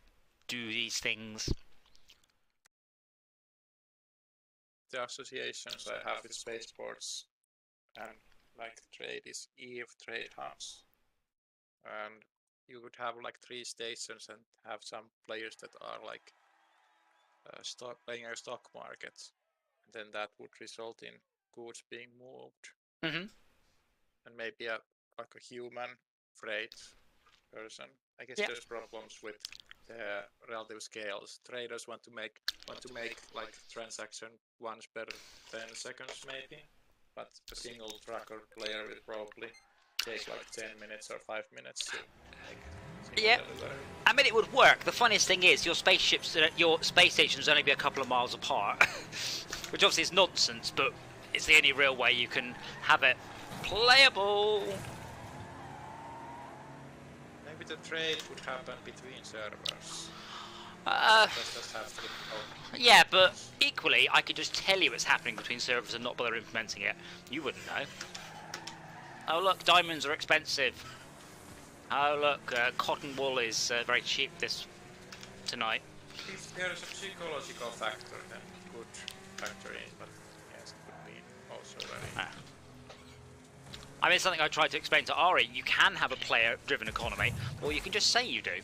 do these things. The associations I have with spaceports and like trade is Eve trade hunts, and you would have like 3 stations and have some players that are like playing a stock market, and then that would result in goods being moved. Mm-hmm. And maybe like a human freight person. I guess there's problems with the relative scales. Traders want to make like transaction once per 10 seconds maybe, but a single tracker player will probably take like 10 minutes or 5 minutes to make. Yeah, I mean it would work. The funniest thing is your space stations only be a couple of miles apart, which obviously is nonsense, but it's the only real way you can have it playable. Maybe the trade would happen between servers. Yeah, but equally, I could just tell you it's happening between servers and not bother implementing it. You wouldn't know. Oh look, diamonds are expensive. Oh look, cotton wool is very cheap tonight. If there is a psychological factor, then it could factor in, but yes, it could be also very... I mean, something I tried to explain to Ari, you can have a player-driven economy, or you can just say you do.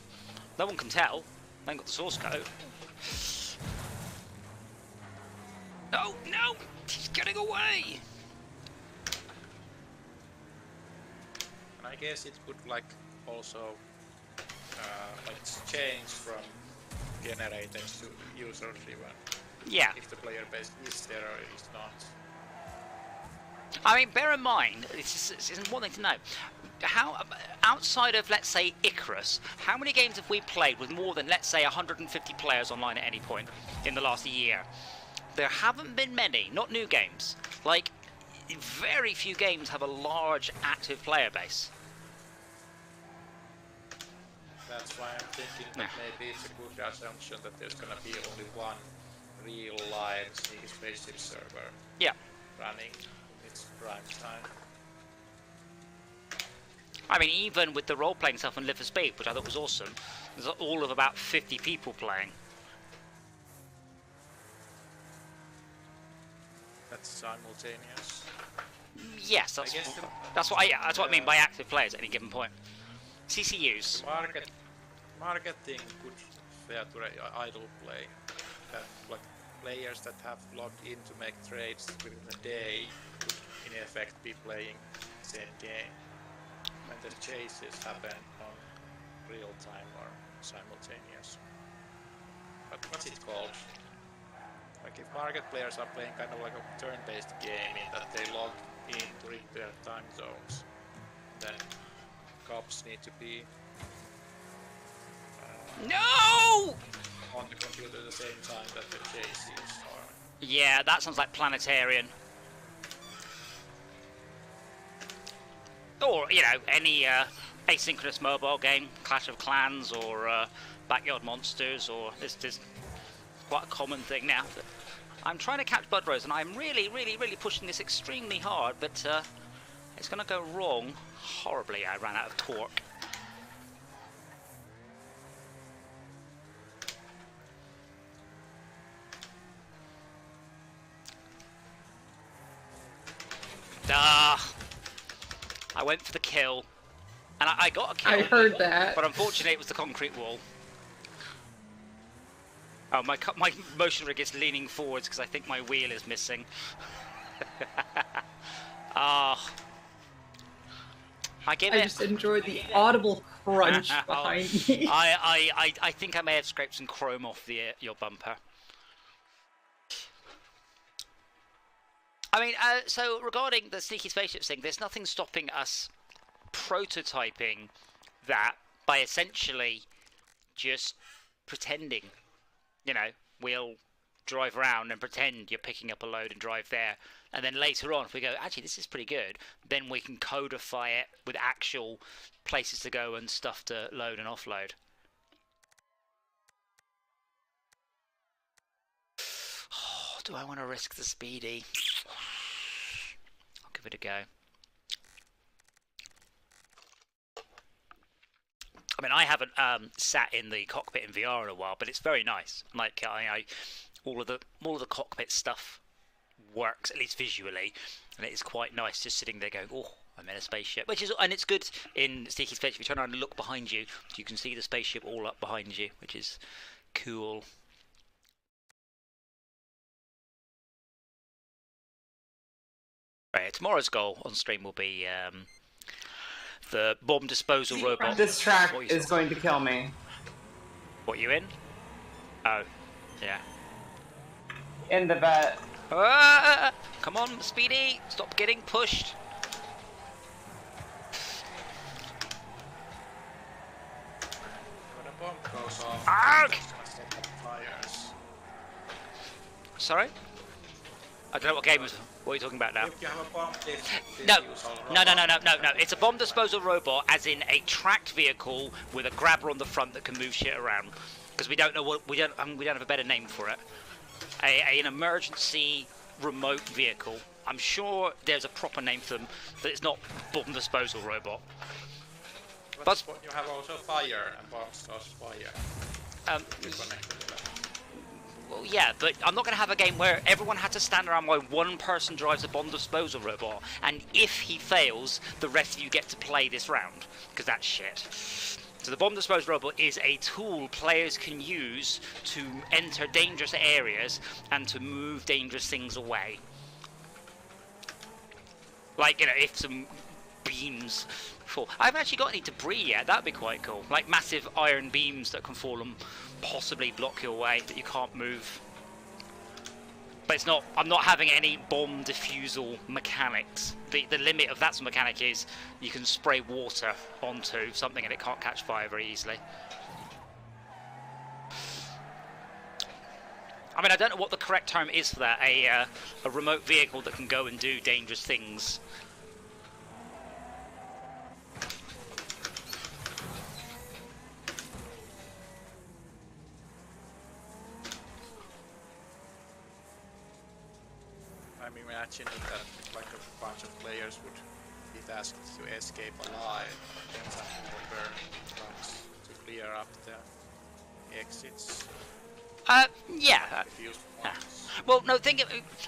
No one can tell. They haven't got the source code. Oh, no! He's getting away! And I guess it could, like, also, like, change from generators to user-driven. Yeah. If the player base is there or is not. I mean, bear in mind, this is important thing to know. How, outside of, let's say, Icarus, how many games have we played with more than, let's say, 150 players online at any point in the last year? There haven't been many, not new games. Like, very few games have a large active player base. That's why I'm thinking that maybe it's a good assumption that there's gonna be only one real live sneaky spaceship server running in its prime time. I mean, even with the role-playing stuff on Live for Speed, which I thought was awesome, there's all of about 50 people playing. That's simultaneous. Yes, that's what I mean by active players at any given point. CCUs. Marketing could fair to idle play. That like players that have logged in to make trades within a day could in effect be playing the same game. And the chases happen on real time or simultaneous. But what's it called? Like if market players are playing kind of like a turn-based game in that they log in to read their time zones, then cops need to be no! on the computer at the same time that the chases are. Yeah, that sounds like Planetarian. Or, you know, any asynchronous mobile game, Clash of Clans or Backyard Monsters, or this is quite a common thing now. I'm trying to catch Budrose and I'm really pushing this extremely hard, but it's going to go wrong horribly. I ran out of torque. I went for the kill, and I got a kill. I heard that. But unfortunately, it was the concrete wall. Oh, my motion rig is leaning forwards because I think my wheel is missing. Ah. I give I it. just enjoyed the audible crunch behind me. I think I may have scraped some chrome off your bumper. I mean, so regarding the sneaky spaceships thing, there's nothing stopping us prototyping that by essentially just pretending. You know, we'll drive around and pretend you're picking up a load and drive there. And then later on, if we go, actually, this is pretty good, then we can codify it with actual places to go and stuff to load and offload. Oh, do I want to risk the speedy? I'll give it a go. I mean, I haven't sat in the cockpit in VR in a while, but it's very nice. Like, all of the cockpit stuff works, at least visually, and it is quite nice just sitting there going, oh, I'm in a spaceship. And it's good in Sneaky Spaceship. If you turn around and look behind you, you can see the spaceship all up behind you, which is cool. Right, tomorrow's goal on stream will be the bomb disposal robot. This track is going to kill me. What, you in? Oh, yeah. In the vet. Come on, Speedy! Stop getting pushed! When a bomb goes off, Arg! it's gonna set up fires. Sorry? I don't know what game is. What are you talking about now? If you have a bomb, No. It's a bomb disposal robot, as in a tracked vehicle with a grabber on the front that can move shit around. Because we don't know what we don't have a better name for it. An emergency remote vehicle. I'm sure there's a proper name for them, but it's not bomb disposal robot. But you have also fire, and bombs cause fire. Well, yeah, but I'm not going to have a game where everyone had to stand around while one person drives a bomb disposal robot, and if he fails, the rest of you get to play this round, because that's shit. So the bomb disposal robot is a tool players can use to enter dangerous areas and to move dangerous things away. Like, you know, if some beams fall. I haven't actually got any debris yet. That'd be quite cool. Like massive iron beams that can fall and possibly block your way that you can't move. But it's not. I'm not having any bomb defusal mechanics. The limit of that mechanic is you can spray water onto something and it can't catch fire very easily. I mean, I don't know what the correct term is for that. A remote vehicle that can go and do dangerous things. I'm imagining that like a bunch of players would be tasked to escape alive, and then some burn trucks to clear up the exits. Yeah. Well, no,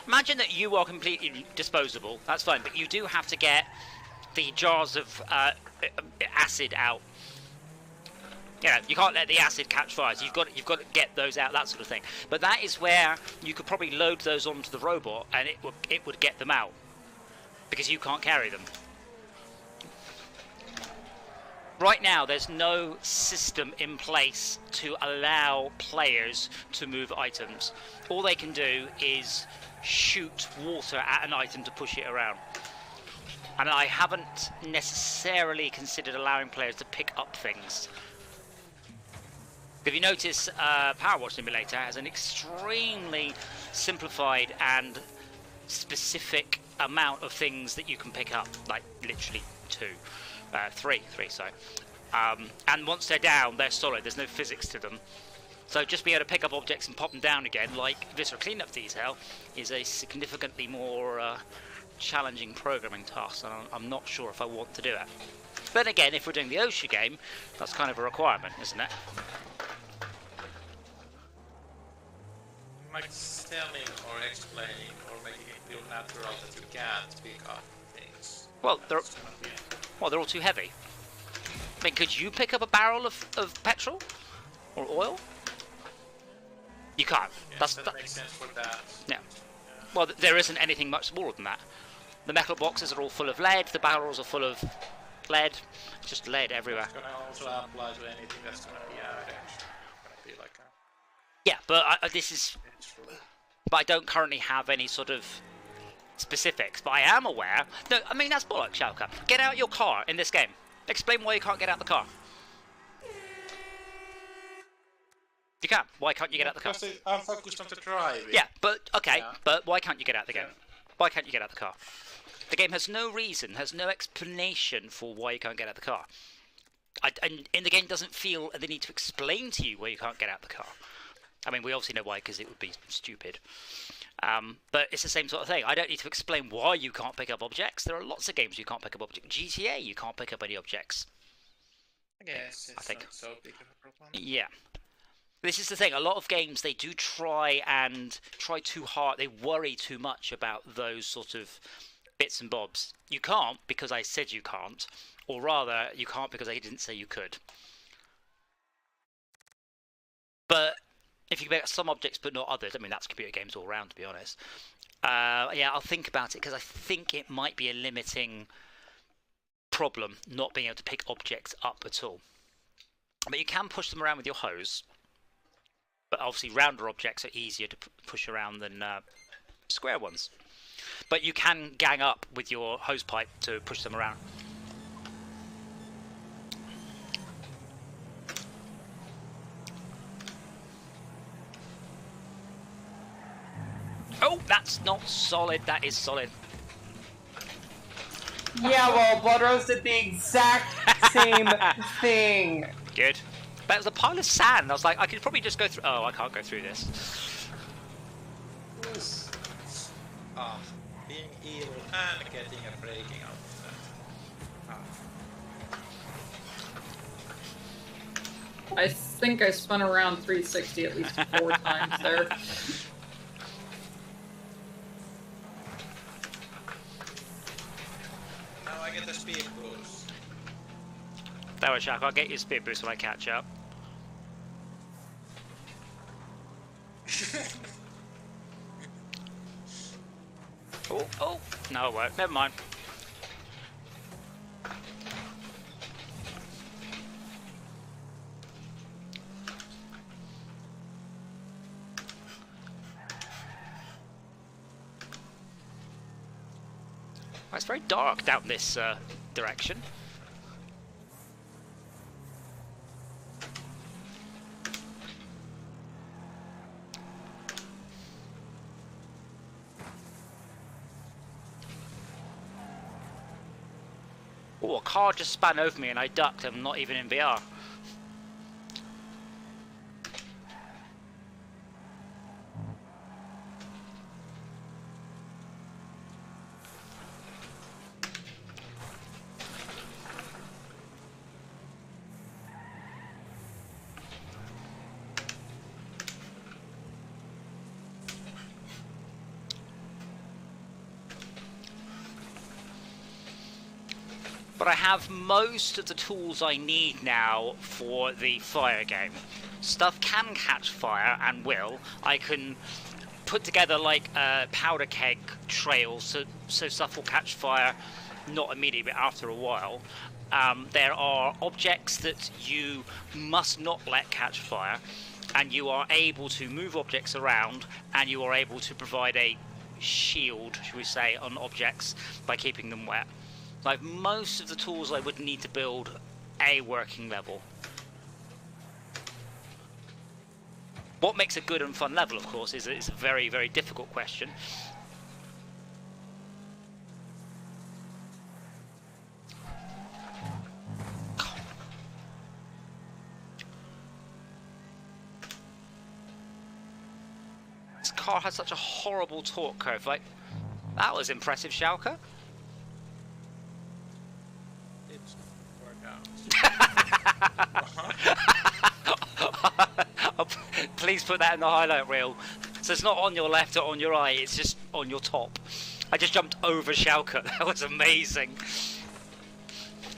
imagine that you are completely disposable. That's fine, but you do have to get the jars of acid out. Yeah, you can't let the acid catch fire. So you've got to get those out, that sort of thing. But that is where you could probably load those onto the robot, and it would get them out because you can't carry them. Right now, there's no system in place to allow players to move items. All they can do is shoot water at an item to push it around. And I haven't necessarily considered allowing players to pick up things. If you notice, Power Wash Simulator has an extremely simplified and specific amount of things that you can pick up, like literally three, sorry. And once they're down, they're solid. There's no physics to them. So just being able to pick up objects and pop them down again, like visceral cleanup detail, is a significantly more challenging programming task. And I'm not sure if I want to do it. Then again, if we're doing the OSHA game, that's kind of a requirement, isn't it? Like telling or explaining or making it feel natural that you can't pick up things. Well, they're all too heavy. I mean, could you pick up a barrel of petrol or oil? You can't. Yes, that makes sense for that. Yeah. Well, there isn't anything much smaller than that. The metal boxes are all full of lead. The barrels are full of lead, just lead everywhere. It's gonna also apply to anything that's gonna be added. It's gonna be like a... Yeah, but this is... But I don't currently have any sort of specifics, but I am aware... No, I mean, that's bollocks, Schalke. Get out your car in this game. Explain why you can't get out the car. You can. Why can't you get out the car? Because I'm focused on the driving. Yeah, but, okay, but why can't you get out the game? Why can't you get out the car? The game has no reason, has no explanation for why you can't get out the car. And in the game doesn't feel the need to explain to you why you can't get out the car. I mean, we obviously know why, because it would be stupid. But it's the same sort of thing. I don't need to explain why you can't pick up objects. There are lots of games you can't pick up objects. GTA, you can't pick up any objects. I guess it's not so big of a problem. Yeah. This is the thing. A lot of games, they do try too hard. They worry too much about those sort of bits and bobs. You can't because I said you can't. Or rather, you can't because I didn't say you could. But if you pick up some objects but not others, I mean, that's computer games all around, to be honest. Yeah, I'll think about it, because I think it might be a limiting problem, not being able to pick objects up at all. But you can push them around with your hose. But obviously rounder objects are easier to push around than square ones. But you can gang up with your hose pipe to push them around. Oh, that's not solid. That is solid. Yeah, well, Blood Rose did the exact same thing. Good. But it was a pile of sand. I was like, I could probably just go through... Oh, I can't go through this. Being evil and getting a breaking out. I think I spun around 360 at least 4 times there. Now I get the speed boost. Don't worry, Shaq, I'll get you a speed boost when I catch up. Oh, no, it won't. Never mind. Well, it's very dark down this direction. Oh, a car just span over me and I ducked. I'm not even in VR. But I have most of the tools I need now for the fire game. Stuff can catch fire and will. I can put together like a powder keg trail so stuff will catch fire, not immediately but after a while. There are objects that you must not let catch fire, and you are able to move objects around, and you are able to provide a shield, should we say, on objects by keeping them wet. Like most of the tools I would need to build a working level. What makes a good and fun level, of course, is a very, very difficult question. This car has such a horrible torque curve. Like, that was impressive, Schalke. Please put that in the highlight reel. So it's not on your left or on your right, it's just on your top. I just jumped over Schalke. That was amazing.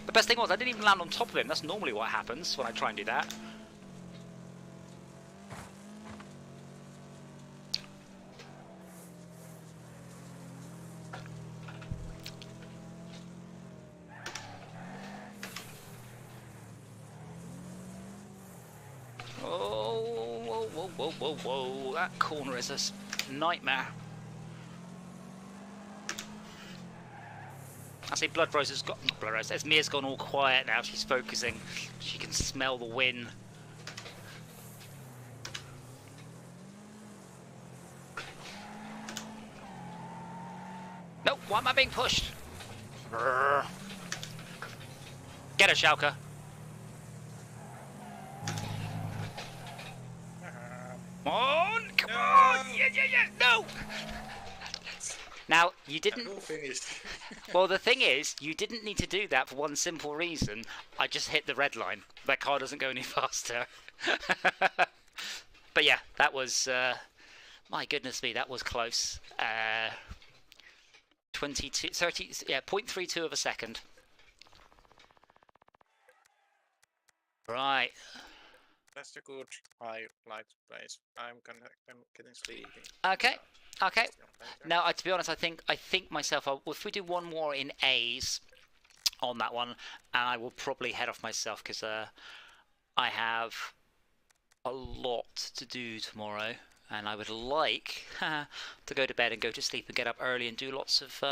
The best thing was I didn't even land on top of him. That's normally what happens when I try and do that. Whoa, whoa, whoa. That corner is a nightmare. I see Blood Rose has got... Blood Rose. Esmia's gone all quiet now. She's focusing. She can smell the wind. No, why am I being pushed? Get her, Schalke. Come on, come on! Yeah, no! Now, you didn't... Well, the thing is, you didn't need to do that for one simple reason. I just hit the red line. That car doesn't go any faster. But yeah, that was... my goodness me, that was close. 22, 30, yeah, 0.32 of a second. Right. That's a good highlight place. I'm getting sleepy. Okay. Okay. Now, to be honest, I think myself. If we do one more in A's on that one, and I will probably head off myself because I have a lot to do tomorrow, and I would like to go to bed and go to sleep and get up early and do lots of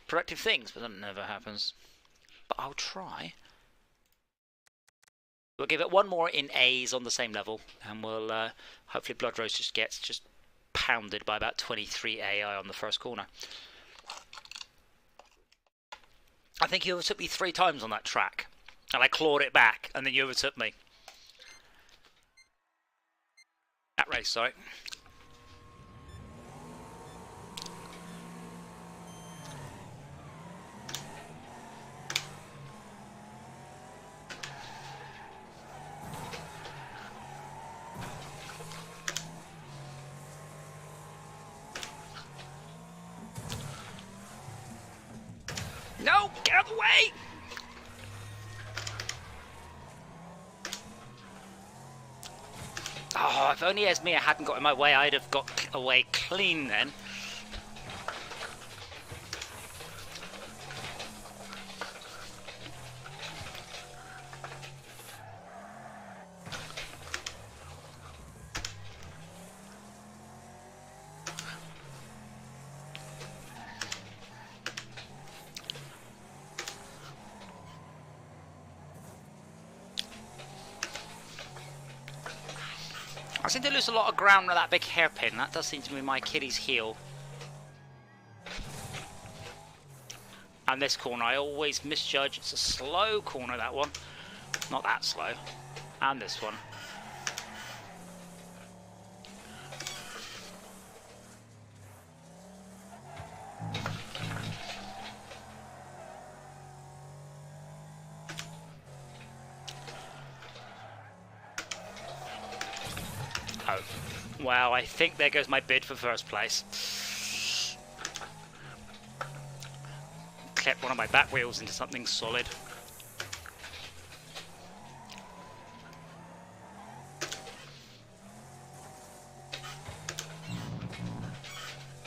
productive things, but that never happens. But I'll try. We'll give it one more in A's on the same level, and we'll hopefully Blood Rose just gets pounded by about 23 AI on the first corner. I think you overtook me 3 times on that track, and I clawed it back, and then you overtook me. That race, sorry. No! Get out of the way! Oh, if only Esmia hadn't got in my way, I'd have got away clean then. I seem to lose a lot of ground with that big hairpin. That does seem to be my Achilles heel. And this corner, I always misjudge. It's a slow corner, that one. Not that slow. And this one. Oh, wow, I think there goes my bid for first place. Clip one of my back wheels into something solid.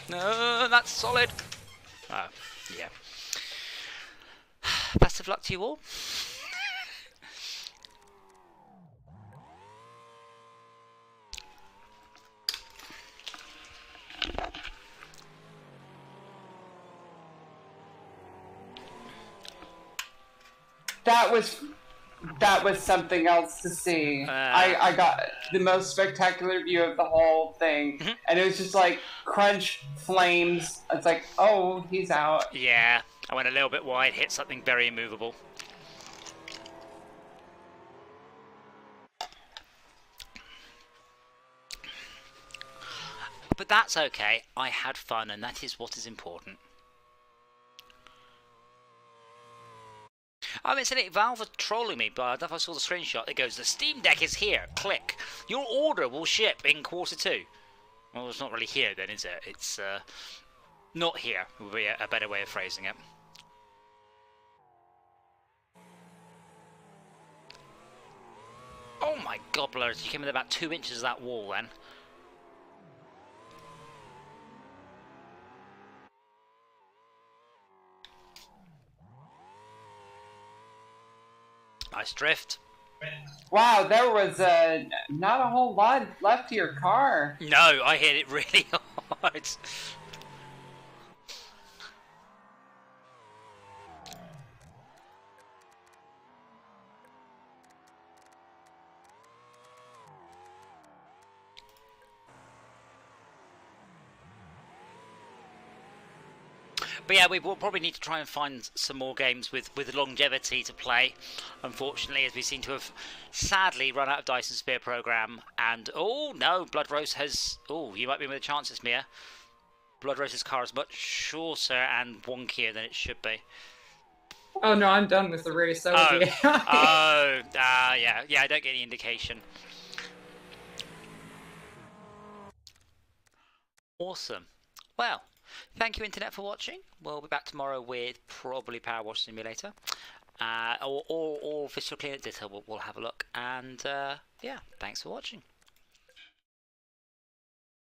No, that's solid. Oh, yeah. Best of luck to you all. That was something else to see. I got the most spectacular view of the whole thing, and it was just like crunch, flames. It's like, oh, he's out. Yeah, I went a little bit wide, hit something very immovable. But that's okay. I had fun, and that is what is important. I mean, Valve are trolling me, but I don't know if I saw the screenshot. It goes, the Steam Deck is here. Click. Your order will ship in Q2. Well, it's not really here then, is it? It's not here, would be a better way of phrasing it. Oh my god, Blurs, you came in about 2 inches of that wall then. Nice drift. Wow, there was not a whole lot left to your car. No, I hit it really hard. But yeah, we will probably need to try and find some more games with longevity to play. Unfortunately, as we seem to have sadly run out of Dyson Sphere program. And oh no, Blood Rose has. Oh, you might be with a chance, Mia. Blood Rose's car is much shorter and wonkier than it should be. Oh no, I'm done with the race. That was the AI. Yeah. I don't get any indication. Awesome. Well. Thank you, Internet, for watching. We'll be back tomorrow with probably Power Wash Simulator. Or Visual Cleanup Ditto. We'll have a look. And yeah, thanks for watching.